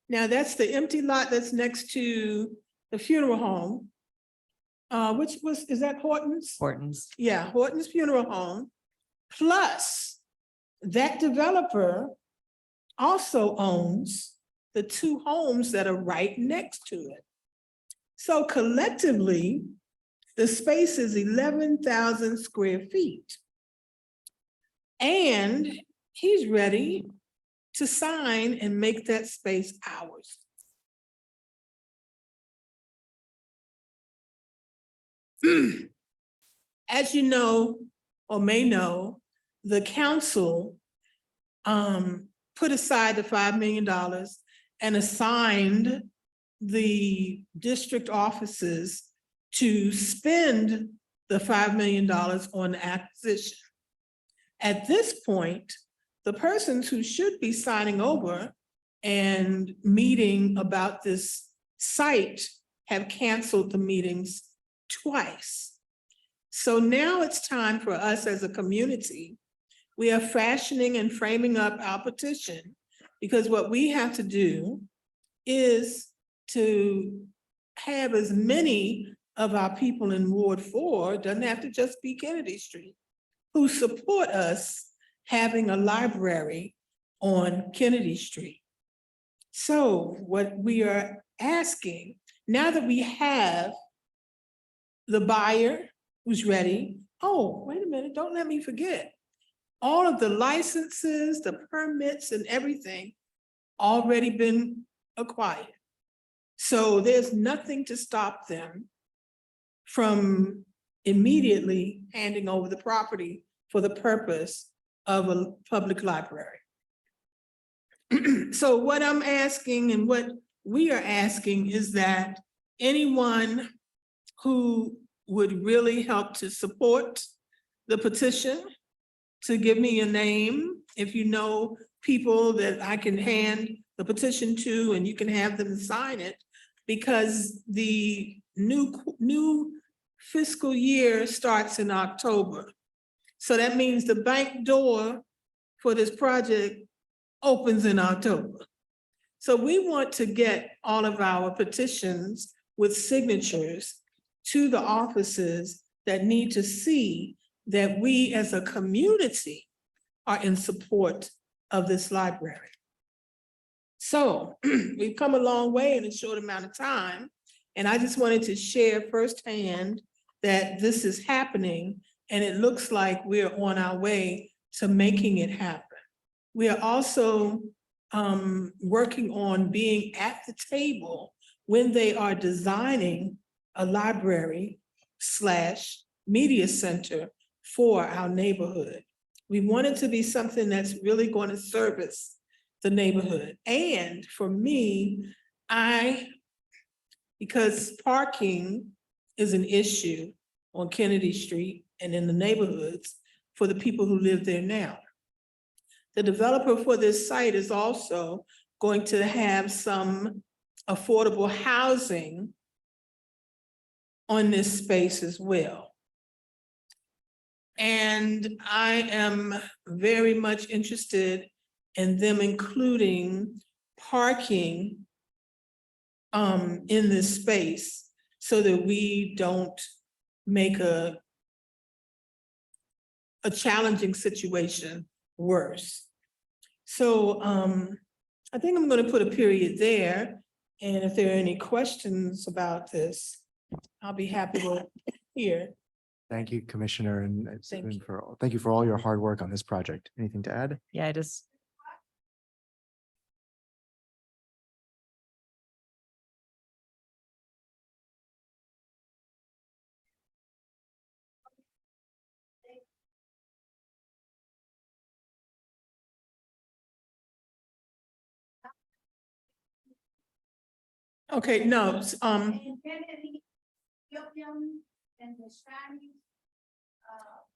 Now that's the empty lot that's next to the funeral home. Is that Horton's? Horton's. Yeah, Horton's Funeral Home. Plus, that developer also owns the 2 homes that are right next to it. So collectively, the space is 11,000 square feet. And he's ready to sign and make that space ours. As you know, or may know, the council put aside the $5 million and assigned the district offices to spend the $5 million on acquisition. At this point, the persons who should be signing over and meeting about this site have canceled the meetings twice. So now it's time for us as a community. We are fashioning and framing up our petition because what we have to do is to have as many of our people in Ward 4, doesn't have to just be Kennedy Street, who support us having a library on Kennedy Street. So what we are asking, now that we have the buyer who's ready, oh, wait a minute, don't let me forget. All of the licenses, the permits and everything already been acquired. So there's nothing to stop them from immediately handing over the property for the purpose of a public library. So what I'm asking and what we are asking is that anyone who would really help to support the petition, to give me a name, if you know people that I can hand the petition to and you can have them sign it, because the new fiscal year starts in October. So that means the bank door for this project opens in October. So we want to get all of our petitions with signatures to the offices that need to see that we as a community are in support of this library. So we've come a long way in a short amount of time. And I just wanted to share firsthand that this is happening and it looks like we're on our way to making it happen. We are also working on being at the table when they are designing a library / media center for our neighborhood. We want it to be something that's really going to service the neighborhood. And for me, because parking is an issue on Kennedy Street and in the neighborhoods for the people who live there now. The developer for this site is also going to have some affordable housing on this space as well. And I am very much interested in them including parking in this space so that we don't make a challenging situation worse. So I think I'm going to put a period there. And if there are any questions about this, I'll be happy to hear. Thank you, Commissioner, and Thank you. thank you for all your hard work on this project. Anything to add? Yeah, I just. Okay, no,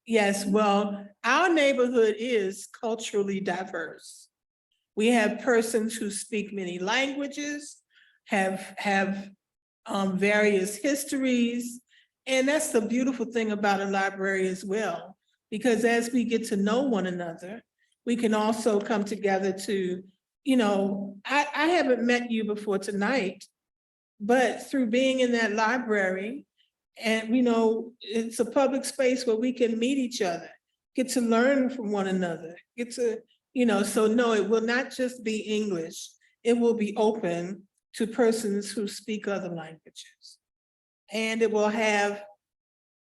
yes, well, our neighborhood is culturally diverse. We have persons who speak many languages, have various histories, and that's the beautiful thing about a library as well. Because as we get to know one another, we can also come together to, you know, I haven't met you before tonight, but through being in that library, and you know, it's a public space where we can meet each other, get to learn from one another, get to, you know, so no, it will not just be English. It will be open to persons who speak other languages. And it will have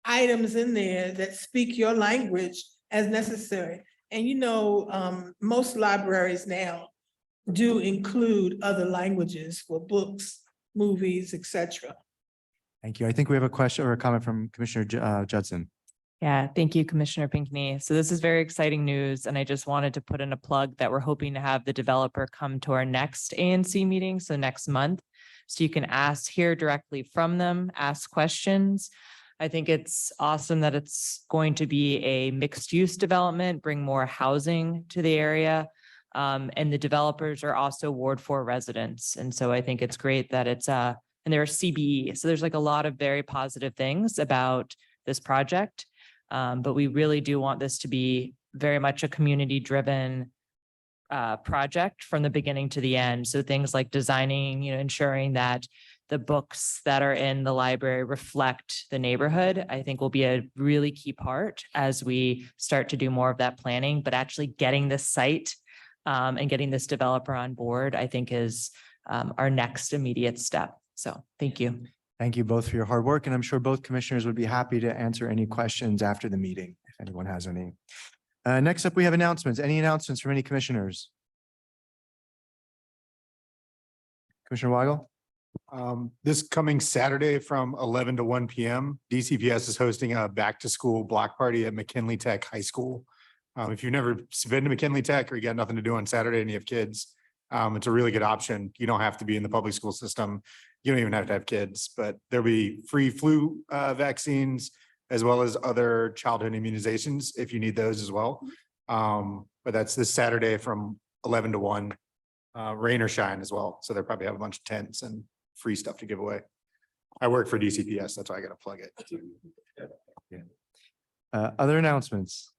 items in there that speak your language as necessary. And you know, most libraries now do include other languages for books, movies, etc. Thank you. I think we have a question or a comment from Commissioner Judson. Yeah, thank you, Commissioner Pinckney. So this is very exciting news, and I just wanted to put in a plug that we're hoping to have the developer come to our next ANC meeting, so next month. So you can hear directly from them, ask questions. I think it's awesome that it's going to be a mixed-use development, bring more housing to the area. And the developers are also Ward 4 residents. And so I think it's great that it's and they're CBE. So there's like a lot of very positive things about this project. But we really do want this to be very much a community-driven project from the beginning to the end. So things like designing, ensuring that the books that are in the library reflect the neighborhood, I think will be a really key part as we start to do more of that planning, but actually getting this site and getting this developer on board, I think is our next immediate step. So thank you. Thank you both for your hard work, and I'm sure both commissioners would be happy to answer any questions after the meeting, if anyone has any. Next up, we have announcements. Any announcements from any commissioners? Commissioner Weigel? This coming Saturday from 11 to 1 p.m., DCPS is hosting a back-to-school block party at McKinley Tech High School. If you've never been to McKinley Tech or you got nothing to do on Saturday and you have kids, it's a really good option. You don't have to be in the public school system. You don't even have to have kids, but there'll be free flu vaccines as well as other childhood immunizations if you need those as well. But that's this Saturday from 11 to 1, rain or shine as well. So they'll probably have a bunch of tents and free stuff to give away. I work for DCPS, that's why I got to plug it. Other announcements?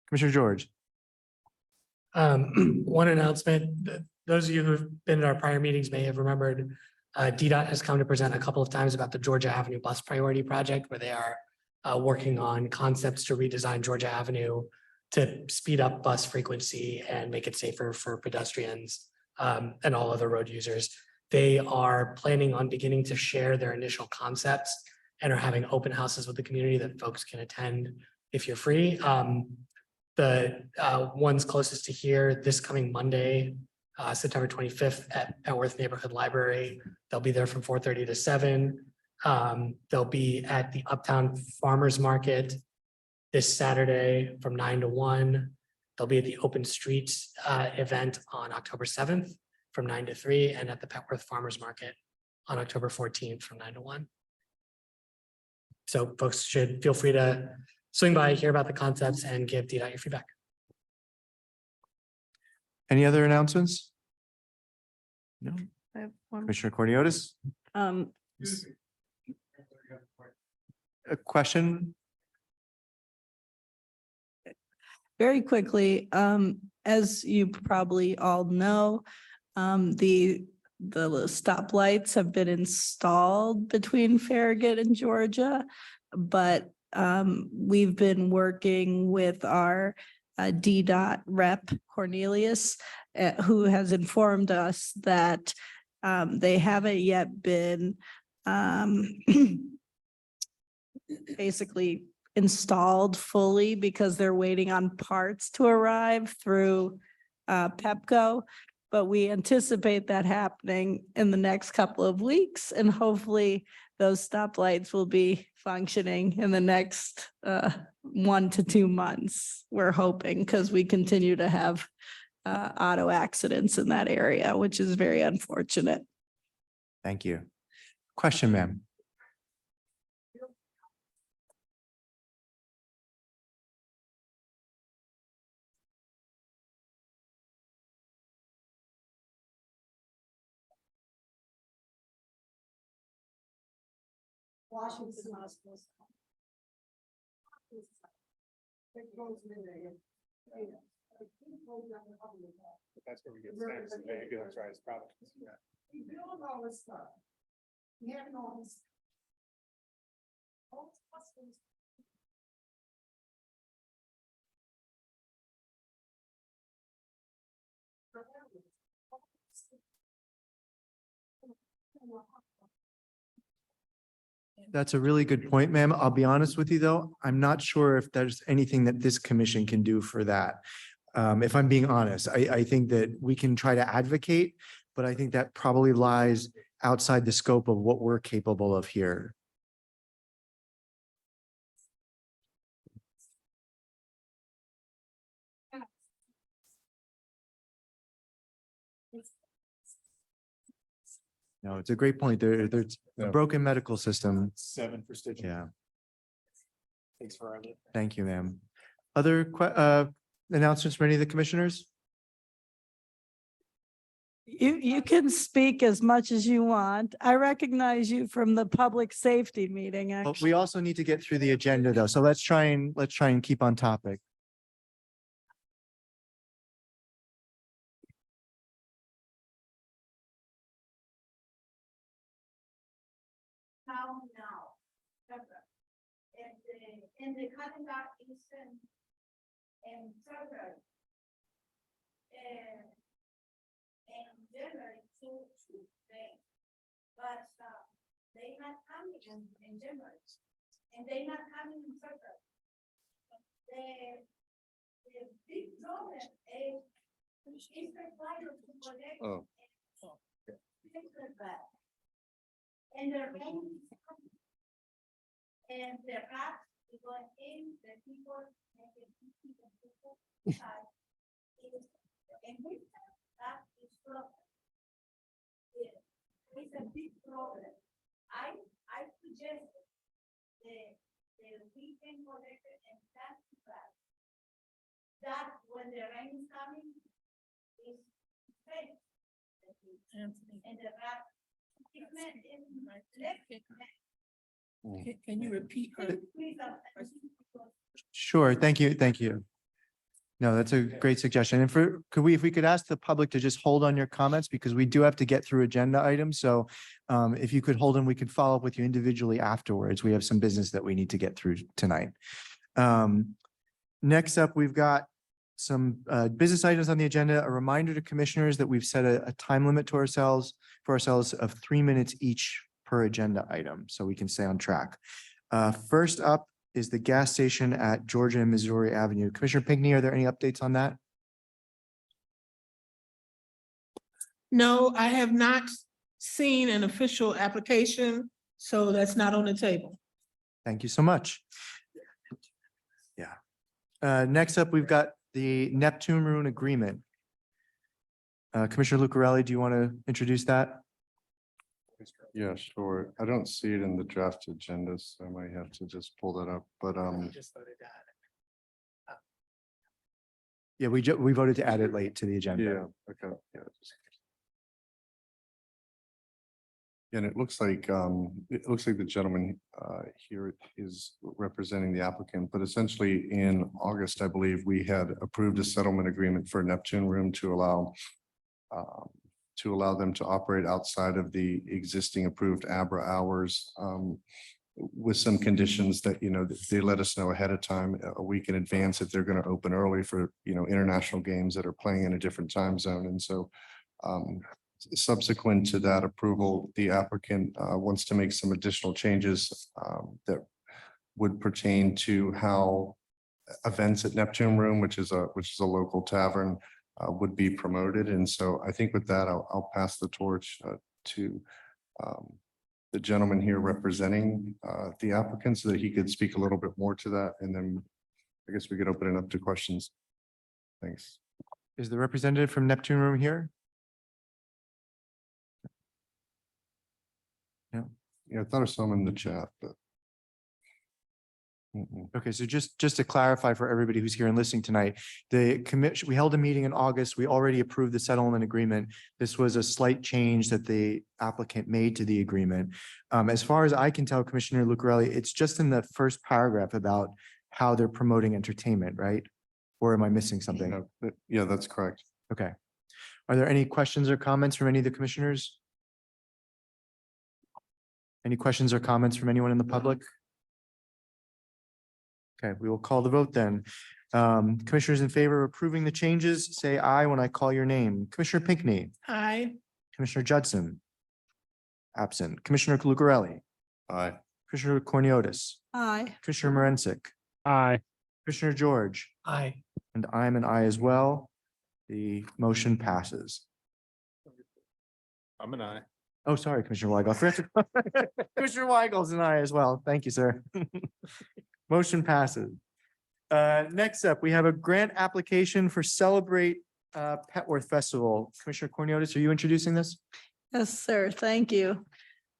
Commissioner George? One announcement, those of you who've been at our prior meetings may have remembered, DDOT has come to present a couple of times about the Georgia Avenue Bus Priority Project, where they are working on concepts to redesign Georgia Avenue to speed up bus frequency and make it safer for pedestrians and all other road users. They are planning on beginning to share their initial concepts and are having open houses with the community that folks can attend if you're free. The ones closest to here this coming Monday, September 25th at Petworth Neighborhood Library. They'll be there from 4:30 to 7. They'll be at the Uptown Farmers Market this Saturday from 9 to 1. They'll be at the Open Streets event on October 7th from 9 to 3, and at the Petworth Farmers Market on October 14th from 9 to 1. So folks should feel free to swing by, hear about the concepts, and give DDOT your feedback. Any other announcements? No. I have one. Commissioner Corniotis? A question? Very quickly, as you probably all know, the stoplights have been installed between Farragut and Georgia, but we've been working with our DDOT rep Cornelius, who has informed us that they haven't yet been basically installed fully because they're waiting on parts to arrive through Pepco. But we anticipate that happening in the next couple of weeks, and hopefully those stoplights will be functioning in the next 1 to 2 months. We're hoping, because we continue to have auto accidents in that area, which is very unfortunate. Thank you. Question, ma'am. Washington hospitals. That's where we get snacks and bacon, that's right, it's probably. We build all this stuff. We have all this. That's a really good point, ma'am. I'll be honest with you, though. I'm not sure if there's anything that this commission can do for that. If I'm being honest, I think that we can try to advocate, but I think that probably lies outside the scope of what we're capable of here. No, it's a great point. There's a broken medical system. 7 for stitching. Yeah, Thanks for. thank you, ma'am. Other announcements from any of the commissioners? You can speak as much as you want. I recognize you from the public safety meeting, But actually. we also need to get through the agenda though. So let's try and keep on topic. Now. And the calendar is in February. And January to May. But they not coming in January. And they not coming in February. The big problem is the fire to protect. Oh. And the rain is coming. And the rats is going in, the people, and the people inside. And with that is problem. It's a big problem. I suggested the weekend collector and that's that. That when the rain is coming is safe. And the rat. Can you repeat her? Sure, thank you, thank you. No, that's a great suggestion. And if we could ask the public to just hold on your comments because we do have to get through agenda items. So if you could hold them, we could follow up with you individually afterwards. We have some business that we need to get through tonight. Next up, we've got some business items on the agenda. A reminder to commissioners that we've set a time limit to ourselves of 3 minutes each per agenda item, so we can stay on track. First up is the gas station at Georgia and Missouri Avenue. Commissioner Pinckney, are there any updates on that? No, I have not seen an official application, so that's not on the table. Thank you so much. Yeah. Next up, we've got the Neptune Rune Agreement. Commissioner Lucarelli, do you want to introduce that? Yeah, sure. I don't see it in the draft agenda, so I might have to just pull that up, but Yeah, we voted to add it late to the agenda. yeah, okay, yeah. And it looks like the gentleman here is representing the applicant, but essentially in August, I believe, we had approved a settlement agreement for Neptune Room to allow them to operate outside of the existing approved ABRA hours with some conditions that, they let us know ahead of time, a week in advance, if they're going to open early for, international games that are playing in a different time zone. And so subsequent to that approval, the applicant wants to make some additional changes that would pertain to how events at Neptune Room, which is a local tavern, would be promoted. And so I think with that, I'll pass the torch to the gentleman here representing the applicant so that he could speak a little bit more to that. And then I guess we could open it up to questions. Thanks. Is the representative from Neptune Room here? Yeah, I thought I saw him in the chat, but. Okay, so just to clarify for everybody who's here and listening tonight, the commission, we held a meeting in August. We already approved the settlement agreement. This was a slight change that the applicant made to the agreement. As far as I can tell, Commissioner Lucarelli, it's just in the first paragraph about how they're promoting entertainment, right? Or am I missing something? Yeah, that's correct. Okay. Are there any questions or comments from any of the commissioners? Any questions or comments from anyone in the public? Okay, we will call the vote then. Commissioners in favor of approving the changes, say aye when I call your name. Commissioner Pinckney, Aye. Commissioner Judson. Absent. Commissioner Lucarelli, Aye. Commissioner Corniotis, Aye. Commissioner Marancic, Aye. Commissioner George, Aye. and I'm an aye as well. The motion passes. I'm an aye. Oh, sorry, Commissioner Weigel. Commissioner Weigel's an aye as well. Thank you, sir. Motion passes. Next up, we have a grant application for Celebrate Petworth Festival. Commissioner Corniotis, are you introducing this? Yes, sir. Thank you.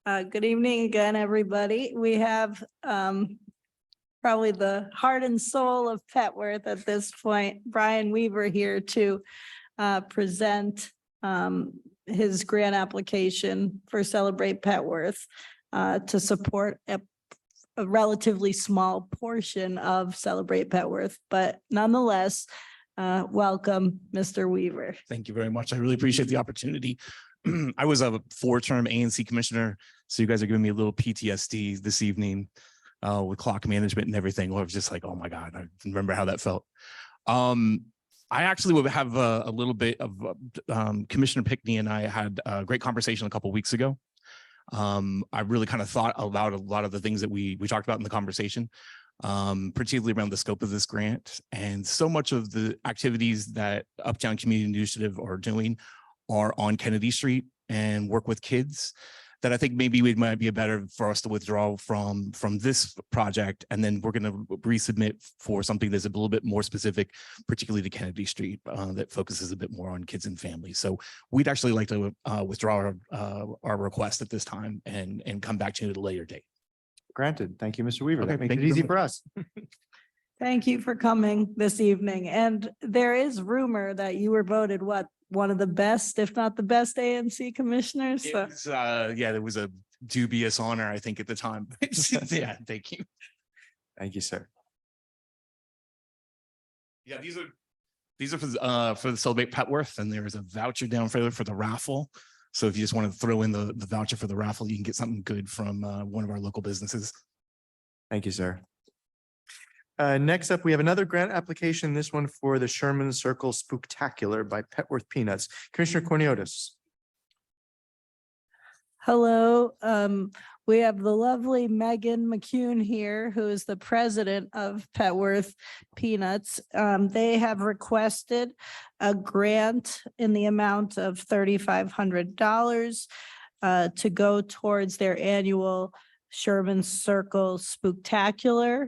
Good evening again, everybody. We have probably the heart and soul of Petworth at this point, Brian Weaver here to present his grant application for Celebrate Petworth to support a relatively small portion of Celebrate Petworth, but nonetheless, welcome, Mr. Weaver. Thank you very much. I really appreciate the opportunity. I was a 4-term ANC commissioner, so you guys are giving me a little PTSD this evening with clock management and everything. I was just like, oh my God, I remember how that felt. I actually would have a little bit of Commissioner Pickney and I had a great conversation a couple of weeks ago. I really kind of thought about a lot of the things that we talked about in the conversation, particularly around the scope of this grant. And so much of the activities that Uptown Community Initiative are doing are on Kennedy Street and work with kids, that I think maybe it might be better for us to withdraw from this project. And then we're going to resubmit for something that's a little bit more specific, particularly to Kennedy Street, that focuses a bit more on kids and families. So we'd actually like to withdraw our request at this time and come back to you at a later date. Granted. Thank you, Mr. Weaver. Okay, That makes thank it you easy very for us. Thank you for coming this evening. And there is rumor that you were voted one of the best, if not the best ANC commissioners. So Yeah, there was a dubious honor, I think, at the time. Yeah, thank you. Thank you, sir. Yeah, these are for the Celebrate Petworth, and there is a voucher down for the raffle. So if you just want to throw in the voucher for the raffle, you can get something good from one of our local businesses. Thank you, sir. Next up, we have another grant application, this one for the Sherman Circle Spooktacular by Petworth Peanuts. Commissioner Cornelius. hello, we have the lovely Megan McCune here, who is the president of Petworth Peanuts. They have requested a grant in the amount of $3,500 to go towards their annual Sherman Circle Spooktacular.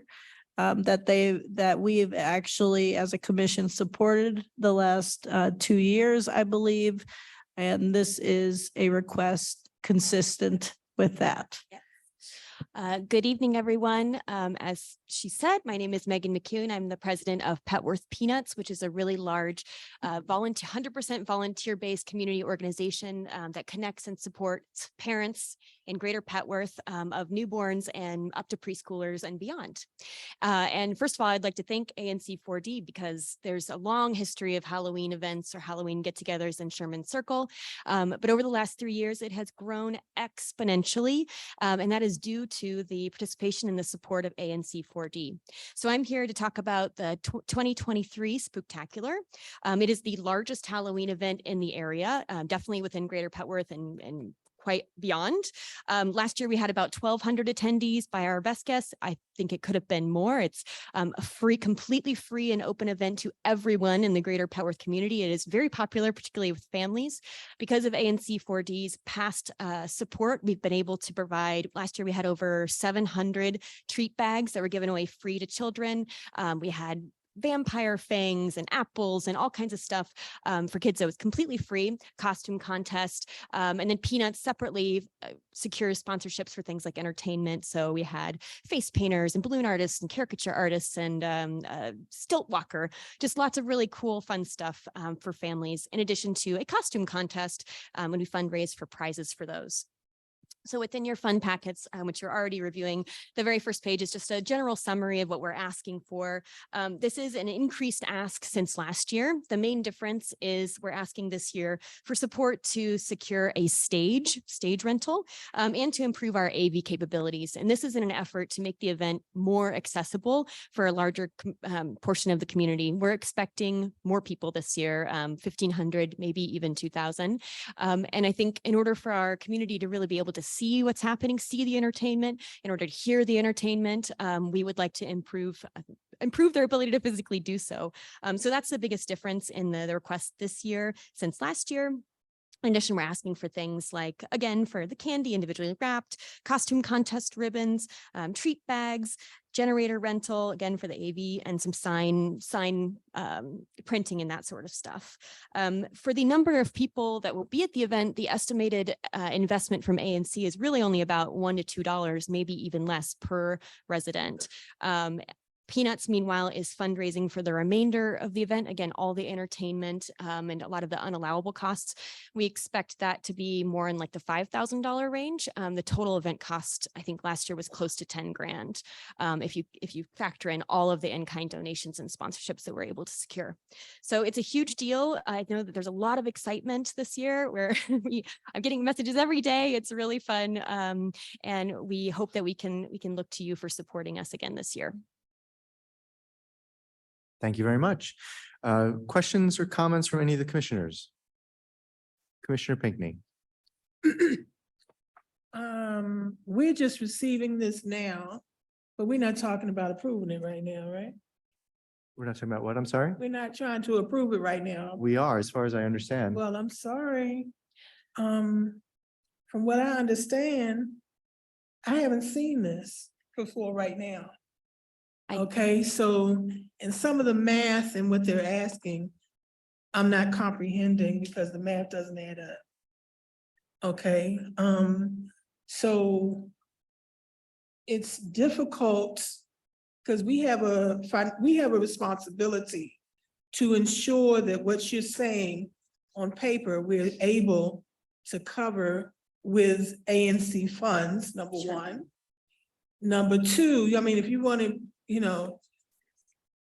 That we've actually, as a commission, supported the last 2 years, I believe. And this is a request consistent with that. Good evening, everyone. As she said, my name is Megan McCune. I'm the president of Petworth Peanuts, which is a really large 100% volunteer-based community organization that connects and supports parents in Greater Petworth of newborns and up to preschoolers and beyond. And first of all, I'd like to thank ANC 4D because there's a long history of Halloween events or Halloween get-togethers in Sherman Circle. But over the last 3 years, it has grown exponentially, and that is due to the participation and the support of ANC 4D. So I'm here to talk about the 2023 Spooktacular. It is the largest Halloween event in the area, definitely within Greater Petworth and quite beyond. Last year, we had about 1,200 attendees by our best guess. I think it could have been more. It's a completely free and open event to everyone in the Greater Petworth community. It is very popular, particularly with families. Because of ANC 4D's past support, we've been able to provide, last year we had over 700 treat bags that were given away free to children. We had vampire fangs and apples and all kinds of stuff for kids that was completely free, costume contest. And then Peanuts separately secures sponsorships for things like entertainment. So we had face painters and balloon artists and caricature artists and stilt walker, just lots of really cool, fun stuff for families, in addition to a costume contest when we fundraise for prizes for those. So within your fund packets, which you're already reviewing, the very first page is just a general summary of what we're asking for. This is an increased ask since last year. The main difference is we're asking this year for support to secure a stage rental and to improve our AV capabilities. And this is in an effort to make the event more accessible for a larger portion of the community. We're expecting more people this year, 1,500, maybe even 2,000. And I think in order for our community to really be able to see what's happening, see the entertainment, in order to hear the entertainment, we would like to improve their ability to physically do so. So that's the biggest difference in the request this year since last year. In addition, we're asking for things like, again, for the candy individually wrapped, costume contest ribbons, treat bags, generator rental, again, for the AV, and some sign printing and that sort of stuff. For the number of people that will be at the event, the estimated investment from ANC is really only about $1 to $2, maybe even less per resident. Peanuts, meanwhile, is fundraising for the remainder of the event. Again, all the entertainment and a lot of the unallowable costs. We expect that to be more in like the $5,000 range. The total event cost, I think last year was close to 10 grand. If you factor in all of the in-kind donations and sponsorships that we're able to secure. So it's a huge deal. I know that there's a lot of excitement this year where I'm getting messages every day. It's really fun. And we hope that we can look to you for supporting us again this year. Thank you very much. Questions or comments from any of the commissioners? Commissioner Pinckney. We're just receiving this now, but we're not talking about approving it right now, right? We're not talking about what? I'm sorry? We're not trying to approve it right now. We are, as far as I understand. Well, I'm sorry. From what I understand, I haven't seen this before right now. Okay, so, and some of the math and what they're asking, I'm not comprehending because the math doesn't add up. Okay, so it's difficult because we have a responsibility to ensure that what you're saying on paper, we're able to cover with ANC funds, number one. Number two, I mean, if you want to,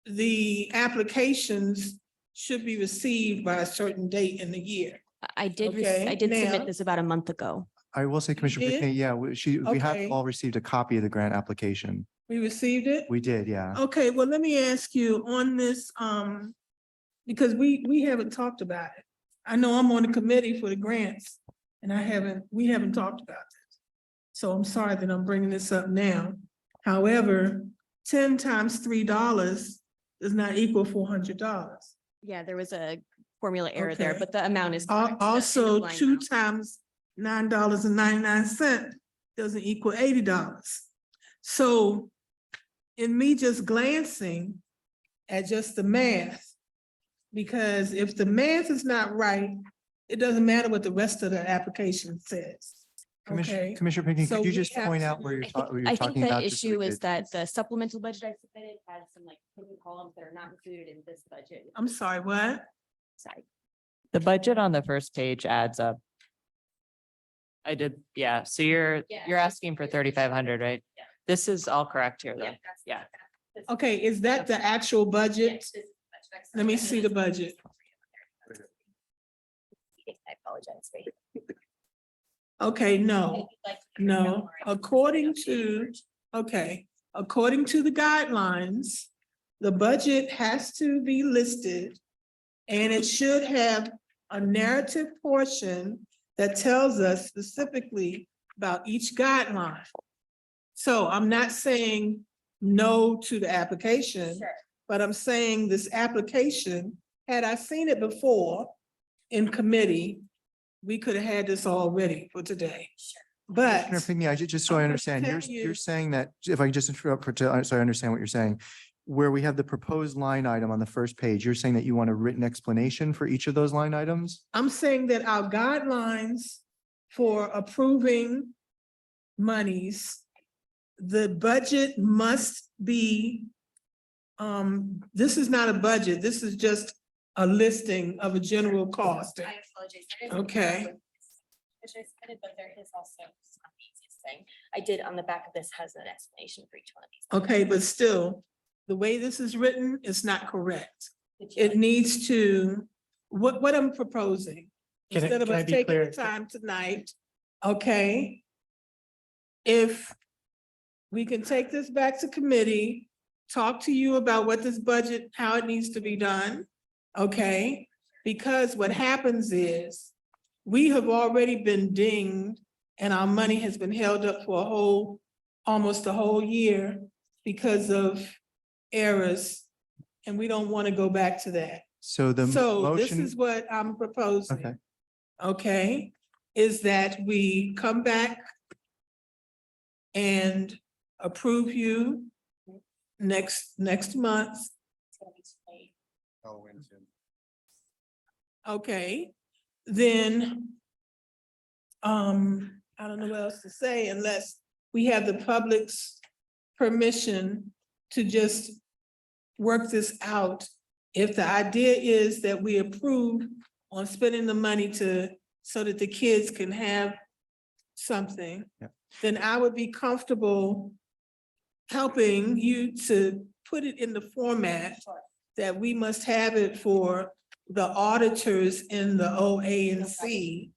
the applications should be received by a certain date in the year. I did Okay, submit now- this about a month ago. I will say, Commissioner did? Pinckney, yeah, we have Okay. all received a copy of the grant application. We received it? We did, yeah. Okay, well, let me ask you on this, because we haven't talked about it. I know I'm on the committee for the grants and we haven't talked about this. So I'm sorry that I'm bringing this up now. However, 10 times $3 does not equal $400. Yeah, there was a formula error there, Okay. but the amount is correct. The Also, end of line 2 amount. times $9.99 doesn't equal $80. So in me just glancing at just the math, because if the math is not right, it doesn't matter what the rest of the application says. Okay, Commissioner Pinckney, So could you we just have point to- out where you're I think talking the about? just so we issue is could- that the supplemental budget I submitted has some like hidden columns that are not included in this budget. I'm sorry, what? Sorry. The budget on the first page adds up. I did, yeah, so you're asking for 3,500, right? Yeah. This is all correct here, though. Yeah. Okay, is that the actual budget? Let me see the budget. I apologize. Okay, no, no, according to the guidelines, the budget has to be listed and it should have a narrative portion that tells us specifically about each guideline. So I'm not saying no to the application, but I'm saying this application, had I seen it before in committee, we could have had this all ready for today. But Commissioner Pinckney, just so I I'm gonna understand, tell you're you- saying that, if I can just interrupt so I understand what you're saying, where we have the proposed line item on the first page, you're saying that you want a written explanation for each of those line items? I'm saying that our guidelines for approving monies, the budget must be, this is not a budget, this is just a listing of a general cost. I apologize. Okay. Which I submitted, but there is also not the easiest thing. I did on the back of this has an explanation for each one of these. Okay, but still, the way this is written is not correct. Would you It like- needs to, what I'm proposing, Can I- instead of can I us be taking clear? the time tonight, okay? If we can take this back to committee, talk to you about what this budget, how it needs to be done, okay? Because what happens is, we have already been dinged and our money has been held up for almost a whole year because of errors. And we don't want to go back to that. So the So this motion, is what I'm proposing. okay, Okay, is that we come back and approve you next month. Okay, then I don't know what else to say unless we have the public's permission to just work this out. If the idea is that we approve on spending the money so that the kids can have something, Yeah. then I would be comfortable helping you to put it in the format that we must have it for the auditors in the OANC.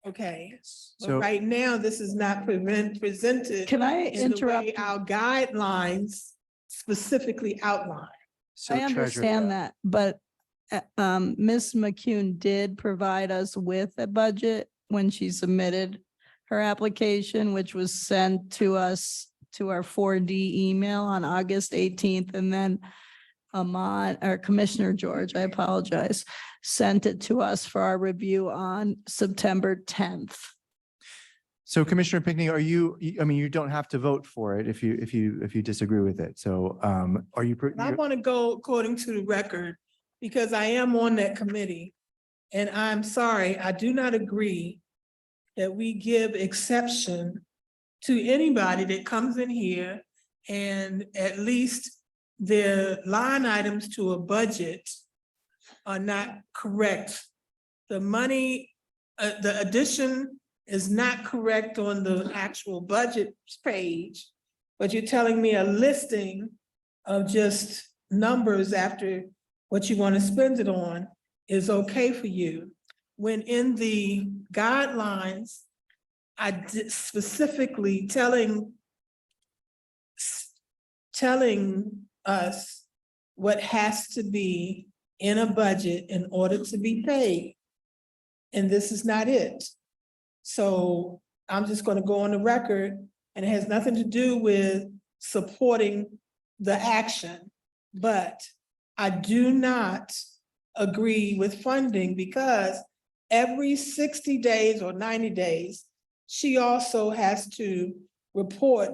Okay, but So- right now, this is not presented. Can I in the way interrupt? our guidelines specifically outline. So I Treasurer- understand that, but Ms. McCune did provide us with a budget when she submitted her application, which was sent to us to our 4D email on August 18th, and then Ahmad, or Commissioner George, I apologize, sent it to us for our review on September 10th. So Commissioner Pinckney, are you, I mean, you don't have to vote for it if you disagree with it. So are you? And I want to go according to the record because I am on that committee. And I'm sorry, I do not agree that we give exception to anybody that comes in here and at least their line items to a budget are not correct. The money, the addition is not correct on the actual budget page, but you're telling me a listing of just numbers after what you want to spend it on is okay for you. When in the guidelines, I did specifically telling us what has to be in a budget in order to be paid. And this is not it. So I'm just going to go on the record, and it has nothing to do with supporting the action. But I do not agree with funding because every 60 days or 90 days, she also has to report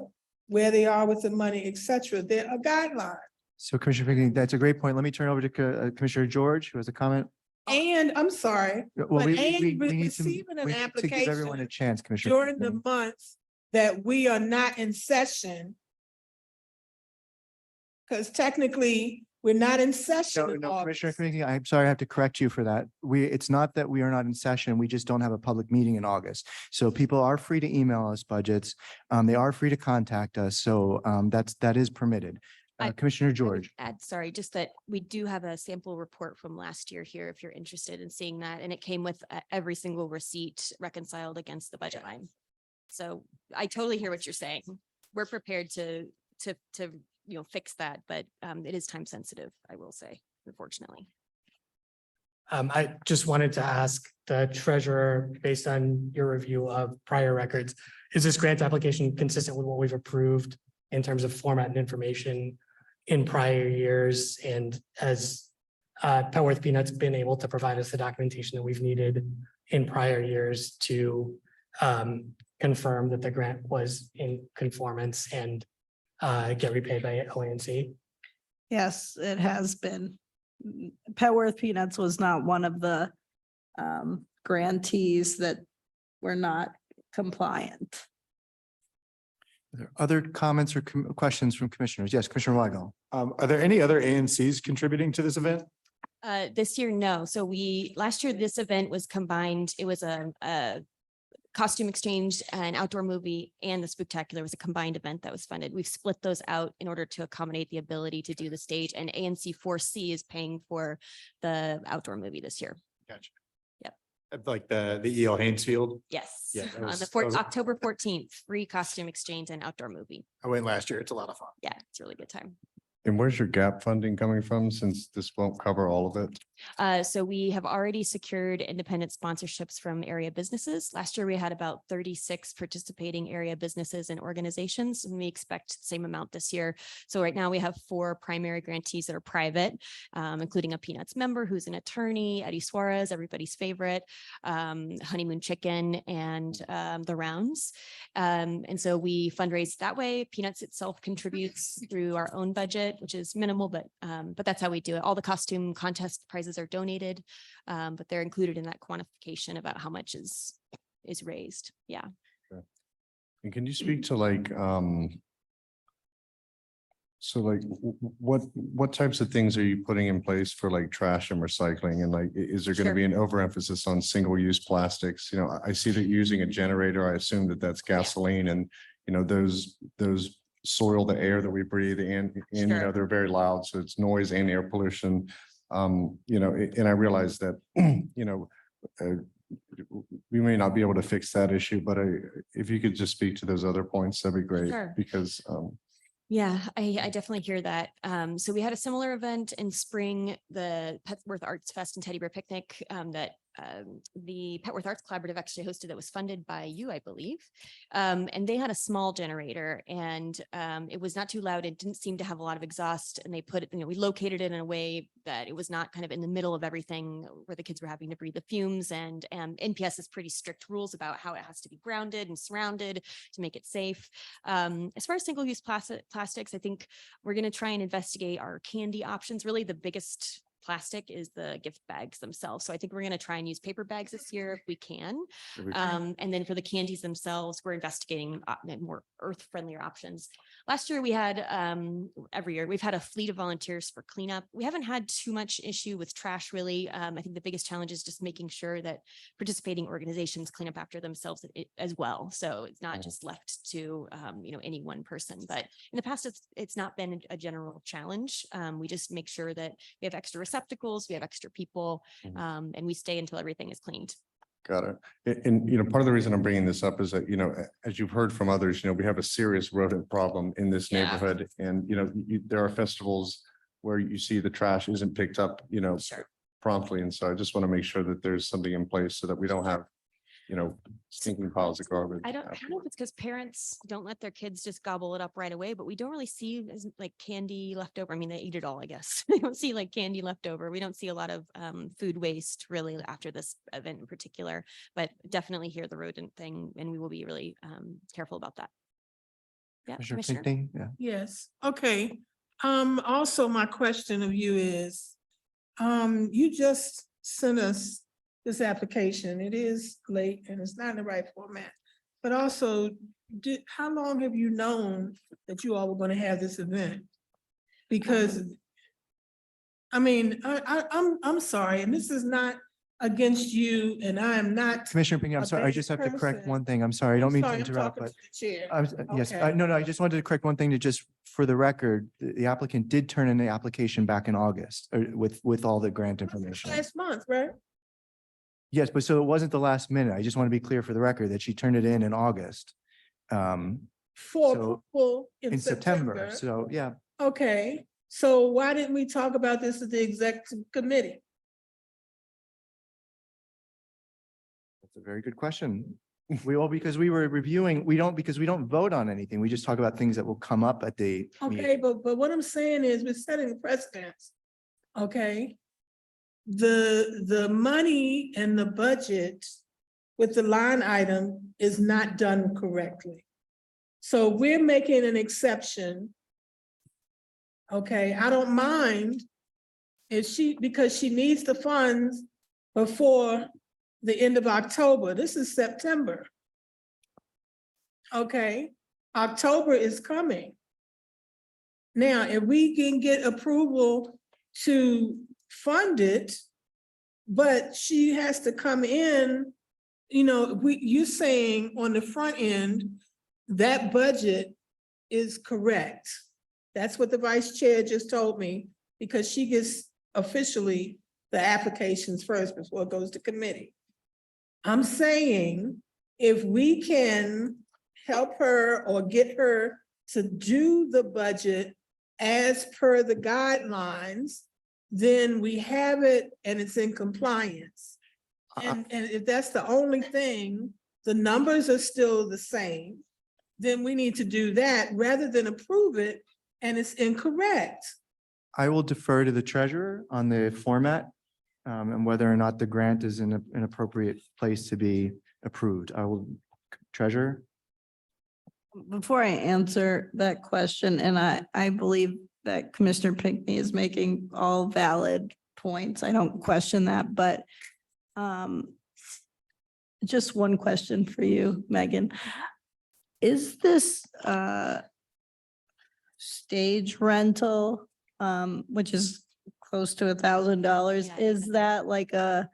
where they are with the money, et cetera. There are guidelines. So Commissioner Pinckney, that's a great point. Let me turn over to Commissioner George, who has a comment. And I'm sorry, Well, but we and need to, receiving an we need to give everyone a application chance, Commissioner. during the Pinckney. months that we are not in session. Because technically, we're not in session in No, Commissioner August. Pinckney, I'm sorry, I have to correct you for that. It's not that we are not in session, we just don't have a public meeting in August. So people are free to email us budgets. They are free to contact us. So that is permitted. Commissioner George. Sorry, just that we do have a sample report from last year here, if you're interested in seeing that, and it came with every single receipt reconciled against the budget line. So I totally hear what you're saying. We're prepared to fix that, but it is time sensitive, I will say, unfortunately. I just wanted to ask the treasurer, based on your review of prior records, is this grant application consistent with what we've approved in terms of format and information in prior years? And has Petworth Peanuts been able to provide us the documentation that we've needed in prior years to confirm that the grant was in conformance and get repaid by OANC? Yes, it has been. Petworth Peanuts was not one of the grantees that were not compliant. Are there other comments or questions from commissioners? Yes, Commissioner Weigel. Are there any other ANCs contributing to this event? This year, no. So last year, this event was combined. It was a costume exchange, an outdoor movie, and the Spooktacular was a combined event that was funded. We've split those out in order to accommodate the ability to do the stage, and ANC 4C is paying for the outdoor movie this year. Gotcha. Yep. Like the E.L. Haynesfield. Yes, Yeah, that on was- the that was- October 14th, free costume exchange and outdoor movie. I went last year. It's a lot of fun. Yeah, it's a really good time. And where's your gap funding coming from, since this won't cover all of it? So we have already secured independent sponsorships from area businesses. Last year, we had about 36 participating area businesses and organizations, and we expect the same amount this year. So right now we have 4 primary grantees that are private, including a Peanuts member who's an attorney, Eddie Suarez, everybody's favorite, Honeymoon Chicken, and The Rounds. And so we fundraise that way. Peanuts itself contributes through our own budget, which is minimal, but that's how we do it. All the costume contest prizes are donated, but they're included in that quantification about how much is raised. Yeah. And can you speak to like, So like, what types of things are you putting in place for like trash and recycling? And like, is there going to Sure. be an overemphasis on single-use plastics? You know, I see that you're using a generator. I assume that that's gasoline and, you know, those soil the air that we breathe and you know, Sure. they're very loud. So it's noise and air pollution. You know, and I realize that, you know, we may not be able to fix that issue, but if you could just speak to those other points, that'd be great. Sure. Because, Yeah, I definitely hear that. So we had a similar event in spring, the Petworth Arts Fest and Teddy Bear Picnic that the Petworth Arts Collaborative actually hosted that was funded by you, I believe. And they had a small generator and it was not too loud. It didn't seem to have a lot of exhaust and they put it, you know, we located it in a way that it was not kind of in the middle of everything where the kids were having to breathe the fumes and NPS has pretty strict rules about how it has to be grounded and surrounded to make it safe. As far as single-use plastics, I think we're going to try and investigate our candy options. Really, the biggest plastic is the gift bags themselves. So I think we're going to try and use paper bags this year if we can. And then for the candies themselves, we're investigating more earth-friendlier options. Last year we had, every year, we've had a fleet of volunteers for cleanup. We haven't had too much issue with trash really. I think the biggest challenge is just making sure that participating organizations clean up after themselves as well. So it's not just left to, you know, any one person, but in the past, it's not been a general challenge. We just make sure that we have extra receptacles, we have extra people, and we stay until everything is cleaned. got it. And, you know, part of the reason I'm bringing this up is that, you know, as you've heard from others, you know, we have a serious rodent problem in this Yeah. neighborhood. And, you know, there are festivals where you see the trash isn't picked up, you know, Sure. promptly. And so I just want to make sure that there's something in place so that we don't have, you know, stinking piles of garbage. I don't know if it's because parents don't let their kids just gobble it up right away, but we don't really see as like candy left over. I mean, they eat it all, I guess. We don't see like candy left over. We don't see a lot of food waste really after this event in particular, but definitely hear the rodent thing and we will be really careful about that. Yeah, Commissioner. Pinckney, yeah. Yes, okay. Also, my question of you is, you just sent us this application. It is late and it's not in the right format. But also, how long have you known that you all were gonna have this event? Because, I mean, I'm sorry, and this is not against you, and I am not. Commissioner Pinckney, I'm a sorry, I bad just have to correct person. one thing. I'm sorry, I don't I'm mean to sorry, I'm interrupt, talking but to the chair. yes, Okay. no, I just wanted to correct one thing to just, for the record, the applicant did turn in the application back in August with all the grant information. Last month, right? Yes, but so it wasn't the last minute. I just want to be clear for the record that she turned it in August. For So, approval in September, so yeah, Okay, so why didn't we talk about this at the executive committee? that's a very good question. Because we were reviewing, because we don't vote on anything. We just talk about things that will come up at the Okay, meeting. but what I'm saying is we're setting precedents. Okay? The money and the budget with the line item is not done correctly. So we're making an exception. Okay, I don't mind if because she needs the funds before the end of October. This is September. Okay, October is coming. Now, if we can get approval to fund it, but she has to come in, you know, you saying on the front end, that budget is correct. That's what the vice chair just told me, because she gets officially the applications first before it goes to committee. I'm saying if we can help her or get her to do the budget as per the guidelines, then we have it and it's in compliance. And if that's the only thing, the numbers are still the same, then we need to do that rather than approve it and it's incorrect. I will defer to the treasurer on the format and whether or not the grant is in an appropriate place to be approved. Treasurer? Before I answer that question, and I believe that Commissioner Pinckney is making all valid points. I don't question that, but just one question for you, Megan. Is this stage rental, which is close to $1,000. Yeah, Is that like a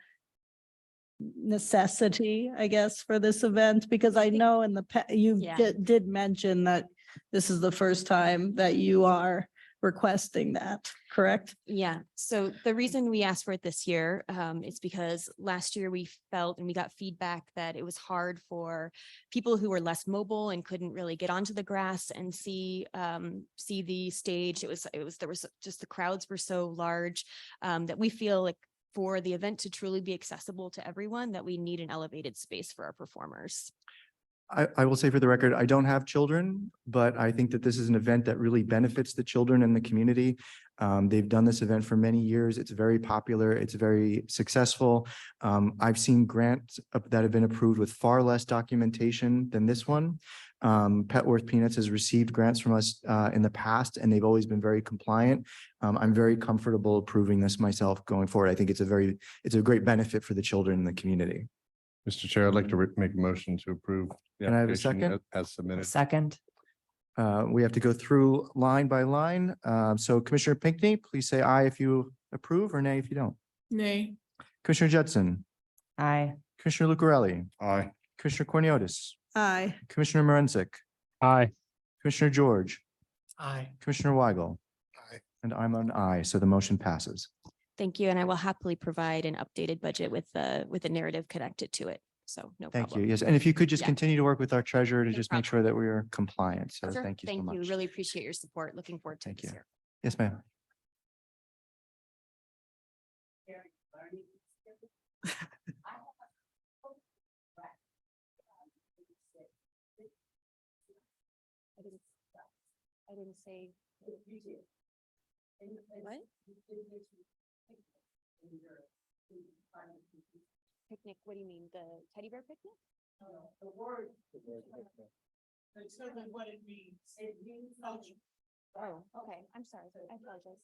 necessity, I guess, for this event? Because I know in the you Yeah. did mention that this is the first time that you are requesting that, correct? Yeah, so the reason we asked for it this year is because last year we felt and we got feedback that it was hard for people who were less mobile and couldn't really get onto the grass and see the stage. There was just the crowds were so large that we feel like for the event to truly be accessible to everyone, that we need an elevated space for our performers. I will say for the record, I don't have children, but I think that this is an event that really benefits the children in the community. They've done this event for many years. It's very popular. It's very successful. I've seen grants that have been approved with far less documentation than this one. Petworth Peanuts has received grants from us in the past, and they've always been very compliant. I'm very comfortable approving this myself going forward. I think it's a great benefit for the children in the community. Mr. Chair, I'd like to make a motion to approve the Can I have a application second? as submitted. Second. We have to go through line by line. So Commissioner Pinckney, please say aye if you approve or nay if you don't. Nay. Commissioner Judson, Aye. Commissioner Lucarelli, Aye. Commissioner Corniotis, Aye. Commissioner Marensik, Aye. Commissioner George, Aye. Commissioner Weigel. Aye. And I'm an aye, so the motion passes. Thank you, and I will happily provide an updated budget with the narrative connected to it. So no Thank problem. you. Yes, and if you could just Yeah. continue to work with our treasurer to No just make sure that we are compliant. So Sure. thank you so much. Really appreciate your support. Looking forward to Thank this you. year. Yes, ma'am. I didn't say. What? Picnic, what do you mean? The teddy bear picnic? The word. Tell me what it means. It means culture. Oh, okay. I'm sorry. I apologize.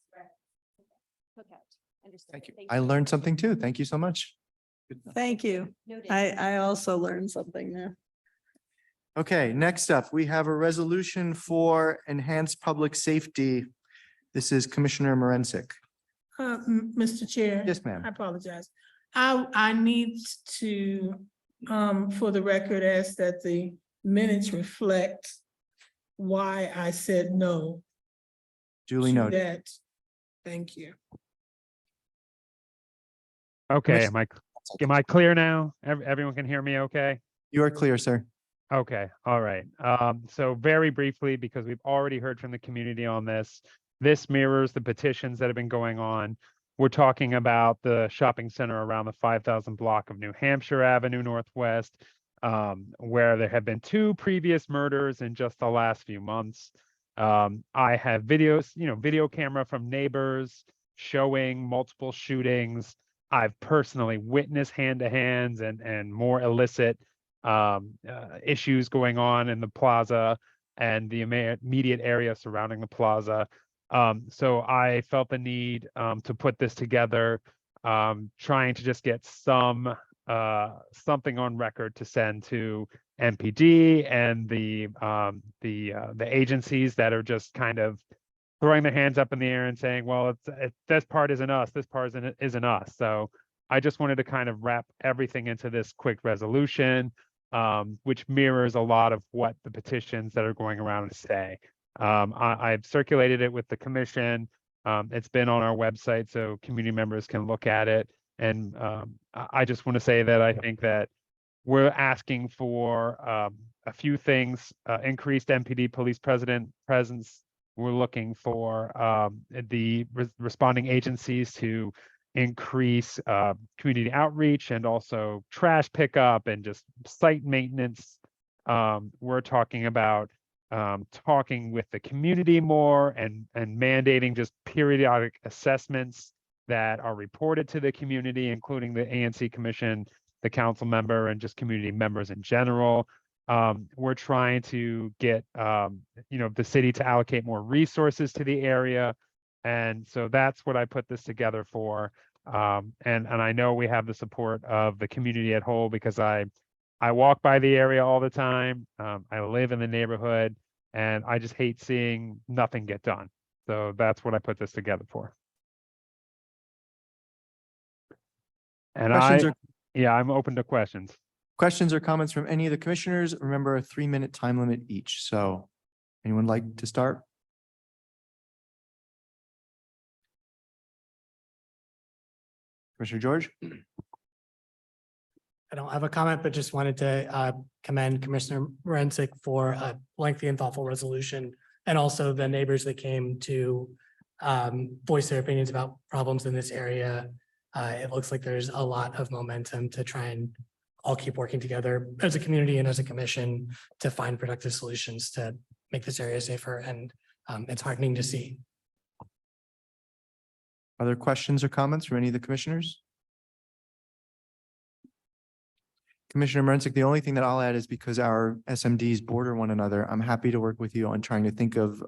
Cookout. Understood. Thank you. I learned something too. Thank you so much. Thank you. Noted. I also learned something there. Okay, next up, we have a resolution for enhanced public safety. This is Commissioner Marensik. Mr. Chair. Yes, ma'am. I apologize. I need to, for the record, ask that the minutes reflect why I said no. Duly to noted. that. Thank you. Okay, am I clear now? Everyone can hear me okay? You are clear, sir. Okay, all right. So very briefly, because we've already heard from the community on this, this mirrors the petitions that have been going on. We're talking about the shopping center around the 5,000 block of New Hampshire Avenue Northwest, where there have been 2 previous murders in just the last few months. I have videos, video camera from neighbors showing multiple shootings. I've personally witnessed hand-to-hands and more illicit issues going on in the plaza and the immediate area surrounding the plaza. So I felt the need to put this together, trying to just get something on record to send to MPD and the agencies that are just kind of throwing their hands up in the air and saying, well, this part isn't us, this part isn't us. So I just wanted to kind of wrap everything into this quick resolution, which mirrors a lot of what the petitions that are going around say. I've circulated it with the commission. It's been on our website so community members can look at it. And I just want to say that I think that we're asking for a few things, increased MPD police presence. We're looking for the responding agencies to increase community outreach and also trash pickup and just site maintenance. We're talking about talking with the community more and mandating just periodic assessments that are reported to the community, including the ANC commission, the council member, and just community members in general. We're trying to get the city to allocate more resources to the area. And so that's what I put this together for. And I know we have the support of the community at whole because I walk by the area all the time. I live in the neighborhood, And I just hate seeing nothing get done. So that's what I put this together for. And I'm open to questions. Questions or comments from any of the commissioners? Remember, a 3-minute time limit each. So anyone like to start? Commissioner George? I don't have a comment, but just wanted to commend Commissioner Morensick for a lengthy and thoughtful resolution, and also the neighbors that came to voice their opinions about problems in this area. It looks like there's a lot of momentum to try and all keep working together as a community and as a commission to find productive solutions to make this area safer, and it's heartening to see. Other questions or comments from any of the commissioners? Commissioner Mrncik, the only thing that I'll add is because our SMDs border one another, I'm happy to work with you on trying to think of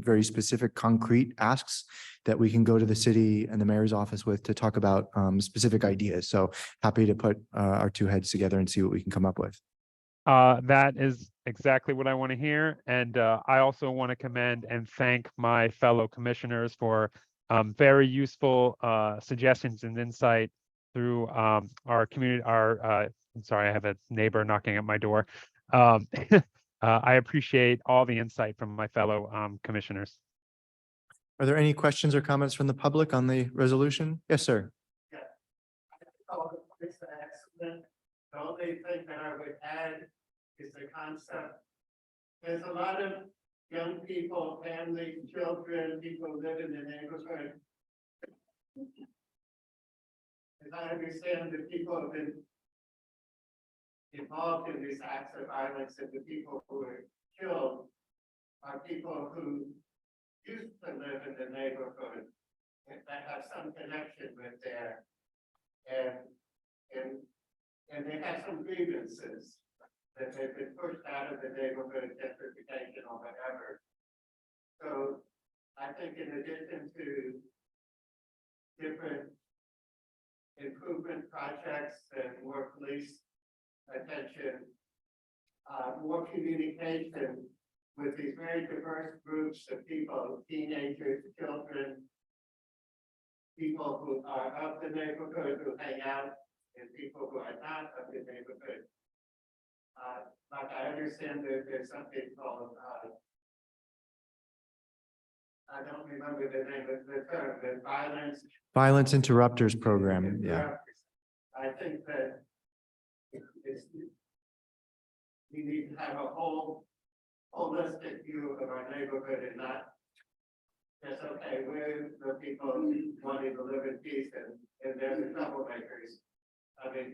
very specific concrete asks that we can go to the city and the mayor's office with to talk about specific ideas. So happy to put our two heads together and see what we can come up with. That is exactly what I want to hear. And I also want to commend and thank my fellow commissioners for very useful suggestions and insight through our community, I'm sorry, I have a neighbor knocking at my door. I appreciate all the insight from my fellow commissioners. Are there any questions or comments from the public on the resolution? Yes, sir. It's an accident. The only thing that I would add is the concept. There's a lot of young people, families, children, people who live in the neighborhood. As I understand, the people have been involved in these acts of violence, and the people who were killed are people who used to live in the neighborhood that have some connection with there. And they have some grievances that they've been pushed out of the neighborhood, gentrification or whatever. So I think in addition to different improvement projects and more police attention, more communication with these very diverse groups of people, teenagers, children, people who are of the neighborhood who hang out, and people who are not of the neighborhood. Like I understand that there's something called, I don't remember the name of the term, but Violence Interrupters Program, yeah. I think that we need to have a holistic view of our neighborhood and not just, okay, we're the people wanting to live in peace and they're the troublemakers. I mean,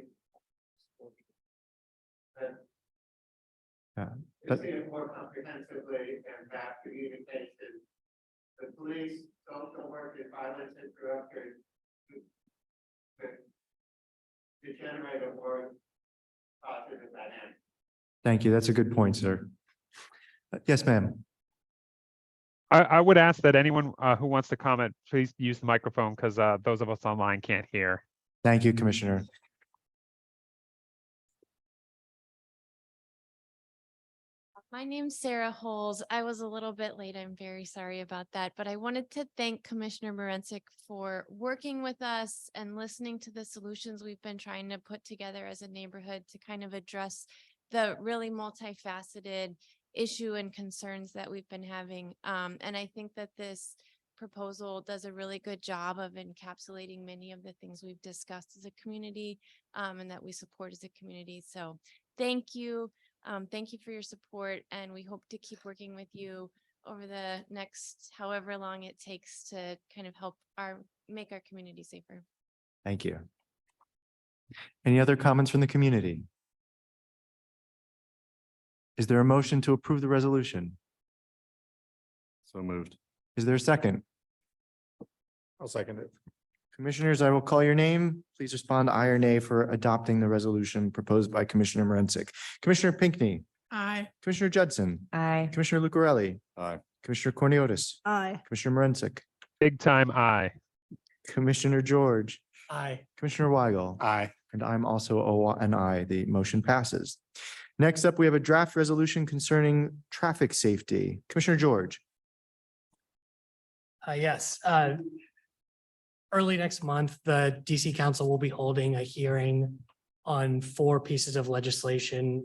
to see it more comprehensively and that communication, the police, social workers, violence interrupters, to generate a more positive dynamic. Thank you. That's a good point, sir. Yes, ma'am. I would ask that anyone who wants to comment, please use the microphone because those of us online can't hear. Thank you, Commissioner. My name's Sarah Holes. I was a little bit late. I'm very sorry about that, but I wanted to thank Commissioner Morensick for working with us and listening to the solutions we've been trying to put together as a neighborhood to kind of address the really multifaceted issue and concerns that we've been having. And I think that this proposal does a really good job of encapsulating many of the things we've discussed as a community and that we support as a community. So thank you. Thank you for your support, and we hope to keep working with you over the next however long it takes to kind of help make our community safer. Thank you. Any other comments from the community? Is there a motion to approve the resolution? So moved. Is there a second? I'll second it. Commissioners, I will call your name. Please respond aye or nay for adopting the resolution proposed by Commissioner Morensick. Commissioner Pinckney, Aye. Commissioner Judson, Aye. Commissioner Lucarelli, Aye. Commissioner Cornelius, Aye. Commissioner Morensick, Big time aye. Commissioner George, Aye. Commissioner Weigel. Aye. And I'm also an aye. The motion passes. Next up, we have a draft resolution concerning traffic safety. Commissioner George. Yes, early next month, the DC Council will be holding a hearing on 4 pieces of legislation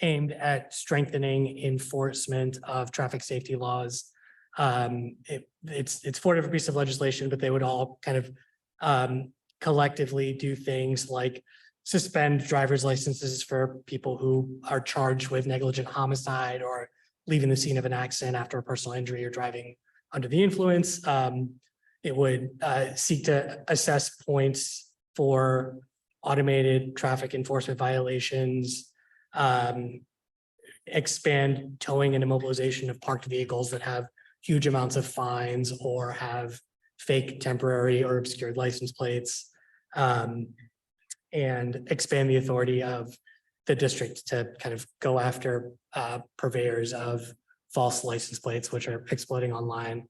aimed at strengthening enforcement of traffic safety laws. It's 4 different pieces of legislation, but they would all kind of collectively do things like suspend driver's licenses for people who are charged with negligent homicide or leaving the scene of an accident after a personal injury or driving under the influence. It would seek to assess points for automated traffic enforcement violations, expand towing and immobilization of parked vehicles that have huge amounts of fines or have fake temporary or obscured license plates, and expand the authority of the district to kind of go after purveyors of false license plates, which are exploding online.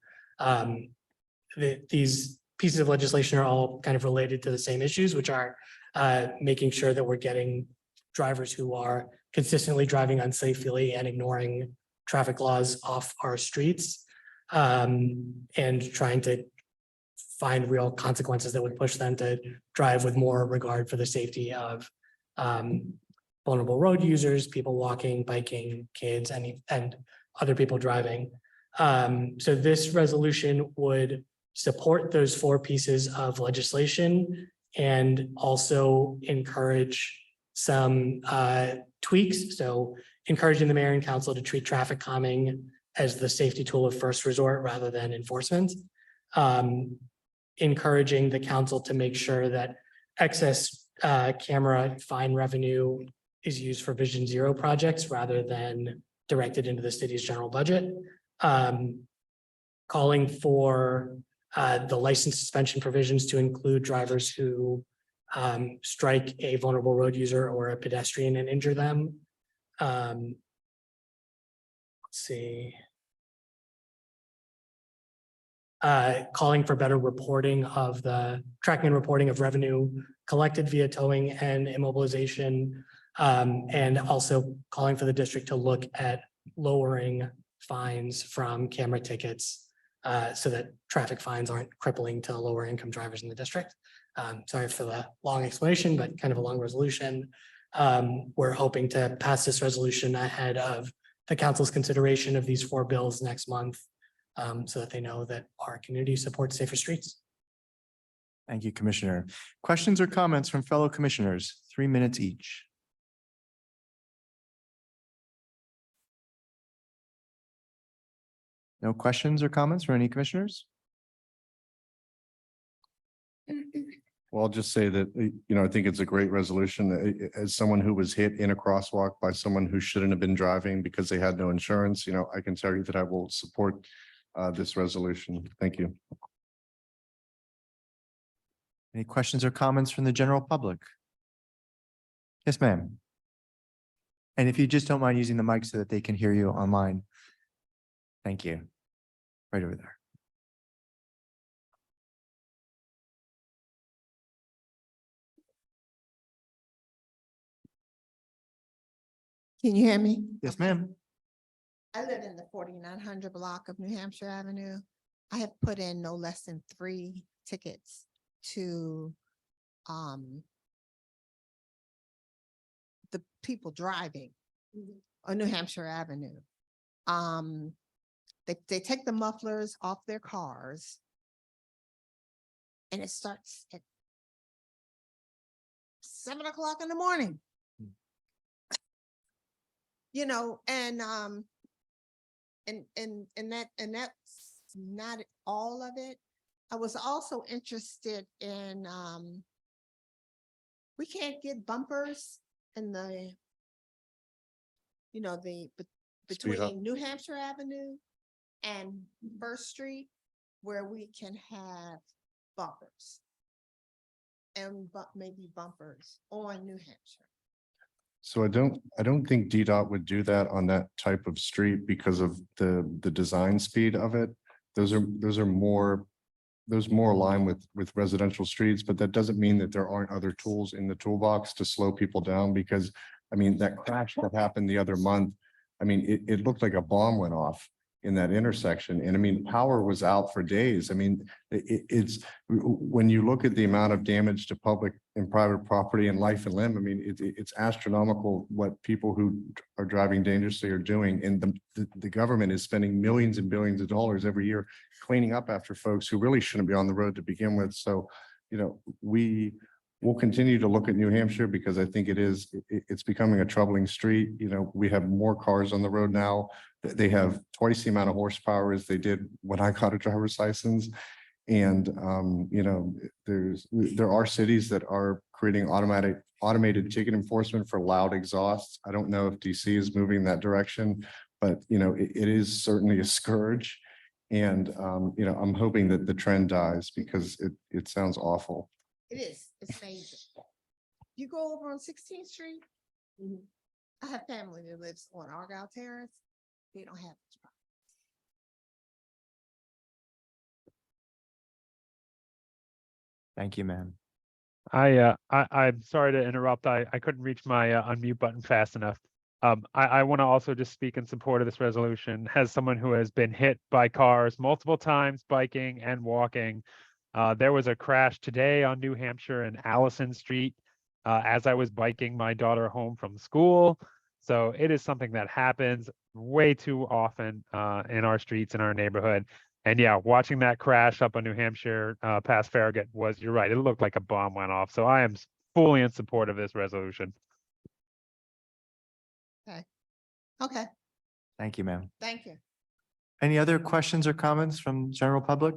These pieces of legislation are all kind of related to the same issues, which are making sure that we're getting drivers who are consistently driving unsafely and ignoring traffic laws off our streets, and trying to find real consequences that would push them to drive with more regard for the safety of vulnerable road users, people walking, biking, kids, and other people driving. So this resolution would support those 4 pieces of legislation and also encourage some tweaks. So encouraging the mayor and council to treat traffic calming as the safety tool of first resort rather than enforcement. Encouraging the council to make sure that excess camera fine revenue is used for Vision Zero projects rather than directed into the city's general budget. Calling for the license suspension provisions to include drivers who strike a vulnerable road user or a pedestrian and injure them. Let's see. Calling for better reporting of the tracking and reporting of revenue collected via towing and immobilization, and also calling for the district to look at lowering fines from camera tickets so that traffic fines aren't crippling to lower income drivers in the district. Sorry for the long explanation, but kind of a long resolution. We're hoping to pass this resolution ahead of the council's consideration of these 4 bills next month, so that they know that our community supports safer streets. Thank you, Commissioner. Questions or comments from fellow commissioners? 3 minutes each. No questions or comments from any commissioners? Well, I'll just say that, I think it's a great resolution. As someone who was hit in a crosswalk by someone who shouldn't have been driving because they had no insurance, I can tell you that I will support this resolution. Thank you. Any questions or comments from the general public? Yes, ma'am. And if you just don't mind using the mic so that they can hear you online. Thank you. Right over there. Can you hear me? Yes, ma'am. I live in the 4900 block of New Hampshire Avenue. I have put in no less than 3 tickets to the people driving on New Hampshire Avenue. They take the mufflers off their cars and it starts at 7 o'clock in the morning. And that's not all of it. I was also interested in, we can't get bumpers in between New Hampshire Avenue and First Street where we can have bumpers and maybe bumpers on New Hampshire. So I don't think DDOT would do that on that type of street because of the design speed of it. Those are more aligned with residential streets, but that doesn't mean that there aren't other tools in the toolbox to slow people down, because I mean, that crash that happened the other month, I mean, it looked like a bomb went off in that intersection. And I mean, power was out for days. I mean, it's, when you look at the amount of damage to public and private property and life and limb, I mean, it's astronomical what people who are driving dangerously are doing. And the government is spending millions and billions of dollars every year cleaning up after folks who really shouldn't be on the road to begin with. So, you know, we'll continue to look at New Hampshire because I think it's becoming a troubling street. You know, we have more cars on the road now. They have twice the amount of horsepower as they did when I got a driver's license. And, you know, there are cities that are creating automated ticket enforcement for loud exhausts. I don't know if DC is moving in that direction, but, you know, it is certainly a scourge. And, you know, I'm hoping that the trend dies because it sounds awful. It is, it's amazing. You go over on 16th Street. I have family that lives on Argyle Terrace. They don't have this problem. Thank you, ma'am. I'm sorry to interrupt. I couldn't reach my unmute button fast enough. I want to also just speak in support of this resolution. As someone who has been hit by cars multiple times, biking and walking, there was a crash today on New Hampshire and Allison Street as I was biking my daughter home from school. So it is something that happens way too often in our streets, in our neighborhood. And yeah, watching that crash up on New Hampshire past Farragut was, you're right, it looked like a bomb went off. So I am fully in support of this resolution. Okay, Thank you, ma'am. thank you. Any other questions or comments from general public?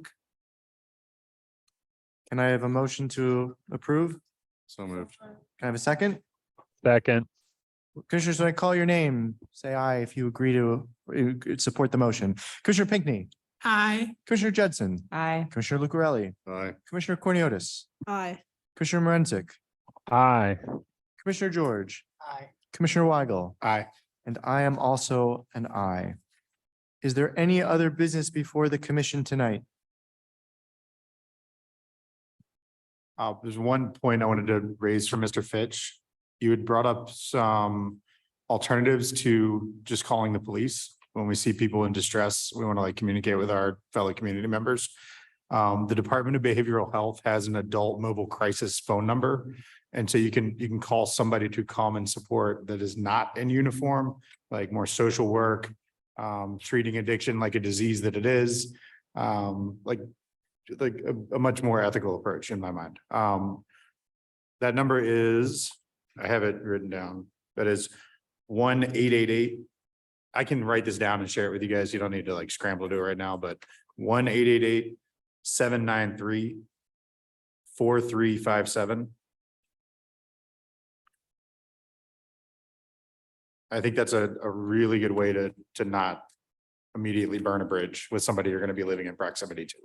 Can I have a motion to approve? So moved. Can I have a second? Second. Commissioners, when I call your name, say aye if you agree to support the motion. Commissioner Pinckney, Aye. Commissioner Judson, Aye. Commissioner Lucarelli, Aye. Commissioner Cornelius, Aye. Commissioner Morensic, Aye. Commissioner George, Aye. Commissioner Weigel, Aye. and I am also an aye. Is there any other business before the commission tonight? There's one point I wanted to raise for Mr. Fitch. You had brought up some alternatives to just calling the police. When we see people in distress, we want to like communicate with our fellow community members. The Department of Behavioral Health has an adult mobile crisis phone number. And so you can call somebody to come and support that is not in uniform, like more social work, treating addiction like a disease that it is, like a much more ethical approach in my mind. That number is, I have it written down, that is 1-888. I can write this down and share it with you guys. You don't need to like scramble to do it right now, but 1-888-793-4357. I think that's a really good way to not immediately burn a bridge with somebody you're going to be living in proximity to.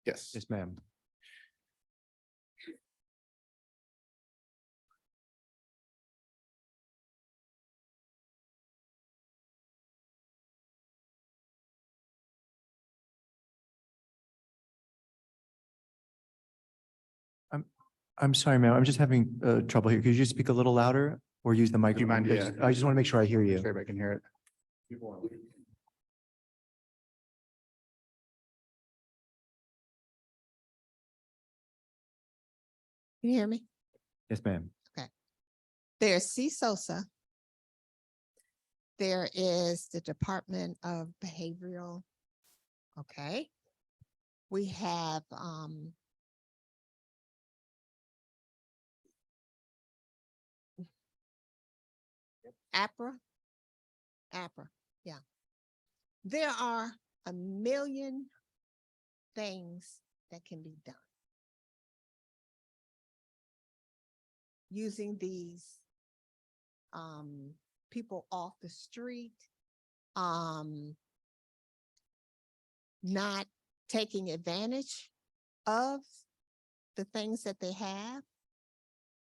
Yes. Yes, ma'am. I'm sorry, ma'am. I'm just having trouble here. Could you speak a little louder or use the microphone? mind? Because Yeah. I just want to make sure I hear you. Sure, if I can hear it. Can you hear me? Yes, ma'am. There's CSOSA. There is the Department of Behavioral. Okay. We have, APRA, yeah. There are a million things that can be done using these people off the street, not taking advantage of the things that they have.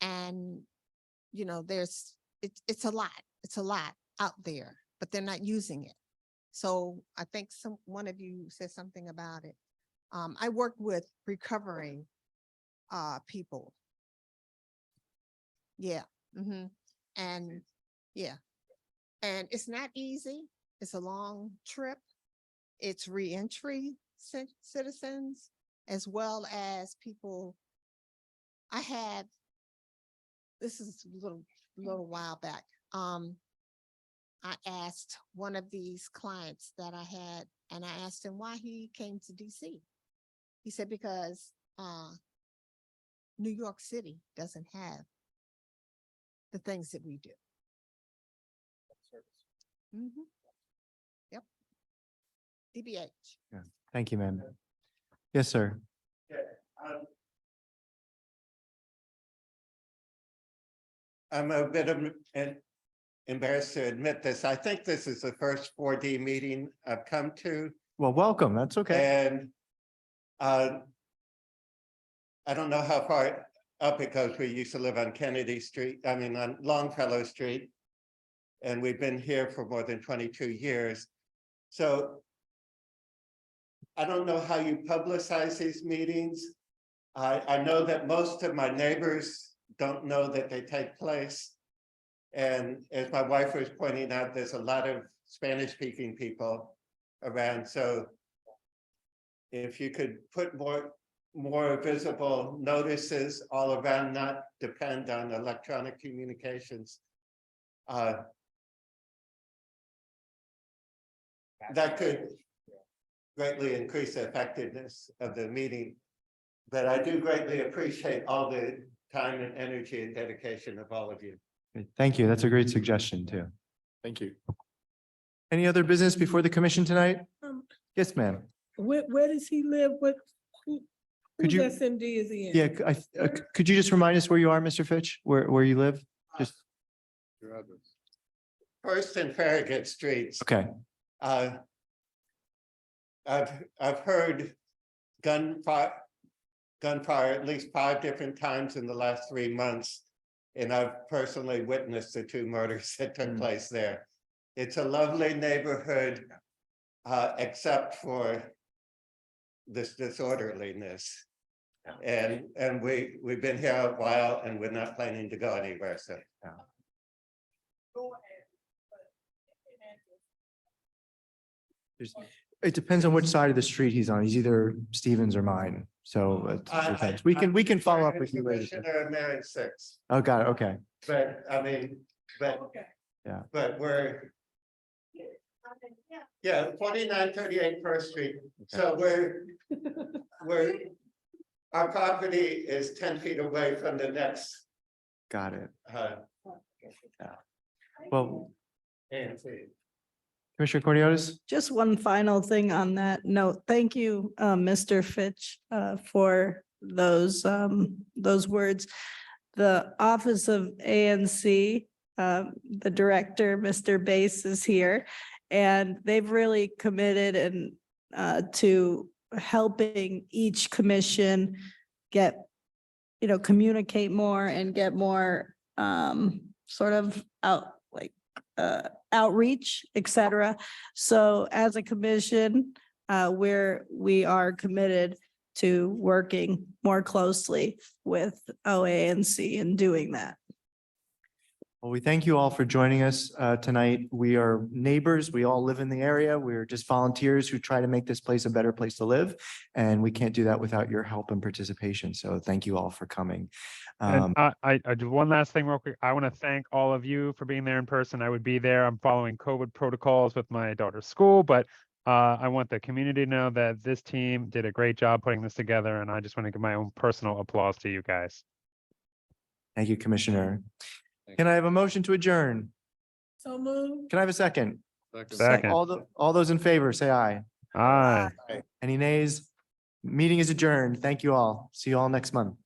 And, you know, it's a lot out there, but they're not using it. So I think one of you said something about it. I work with recovering people. Yeah. And yeah. And it's not easy. It's a long trip. It's reentry citizens as well as people. I had, this is a little while back. I asked one of these clients that I had, and I asked him why he came to DC. He said, because New York City doesn't have the things that we do. Yep. DBH. Yeah. Thank you, ma'am. Yes, sir. I'm a bit embarrassed to admit this. I think this is the first 4D meeting I've come to. Well, welcome. That's okay. And I don't know how far up it goes. We used to live on Kennedy Street, on Longfellow Street. And we've been here for more than 22 years. So I don't know how you publicize these meetings. I know that most of my neighbors don't know that they take place. And as my wife was pointing out, there's a lot of Spanish-speaking people around. So if you could put more visible notices all around, not depend on electronic communications. That could greatly increase the effectiveness of the meeting. But I do greatly appreciate all the time and energy and dedication of all of you. Thank you. That's a great suggestion too. Thank you. Any other business before the commission tonight? Yes, ma'am. Where does he live? Could Whose you- SMD is he in? Yeah, could you just remind us where you are, Mr. Fitch, where you live? Just, First and Farragut Streets. okay. I've heard gunfire at least 5 different times in the last 3 months. And I've personally witnessed the 2 murders that took place there. It's a lovely neighborhood, except for this disorderliness. And we've been here a while and we're not planning to go anywhere, so. It depends on which side of the street he's on. He's either Stevens or mine. So we can follow up with you later. Commissioner, I'm married 6. Oh, got it. Okay. But Yeah. but we're. Yeah, 4938 First Street. So our property is 10 feet away from the next. Got it. Yeah. Well, ANC. Commissioner Cornelius? Just one final thing on that note. Thank you, Mr. Fitch, for those words. The Office of ANC, the director, Mr. Bass, is here, and they've really committed to helping each commission get, communicate more and get more sort of outreach, et cetera. So as a commission, we are committed to working more closely with OANC and doing that. Well, we thank you all for joining us tonight. We are neighbors. We all live in the area. We're just volunteers who try to make this place a better place to live. And we can't do that without your help and participation. So thank you all for coming. And I do one last thing real quick. I want to thank all of you for being there in person. I would be there. I'm following COVID protocols with my daughter's school, but I want the community to know that this team did a great job putting this together. And I just want to give my own personal applause to you guys. Thank you, Commissioner. Can I have a motion to adjourn? So moved. Can I have a second? Second. All those in favor, say aye. Aye. Any nays? Meeting is adjourned. Thank you all. See you all next month.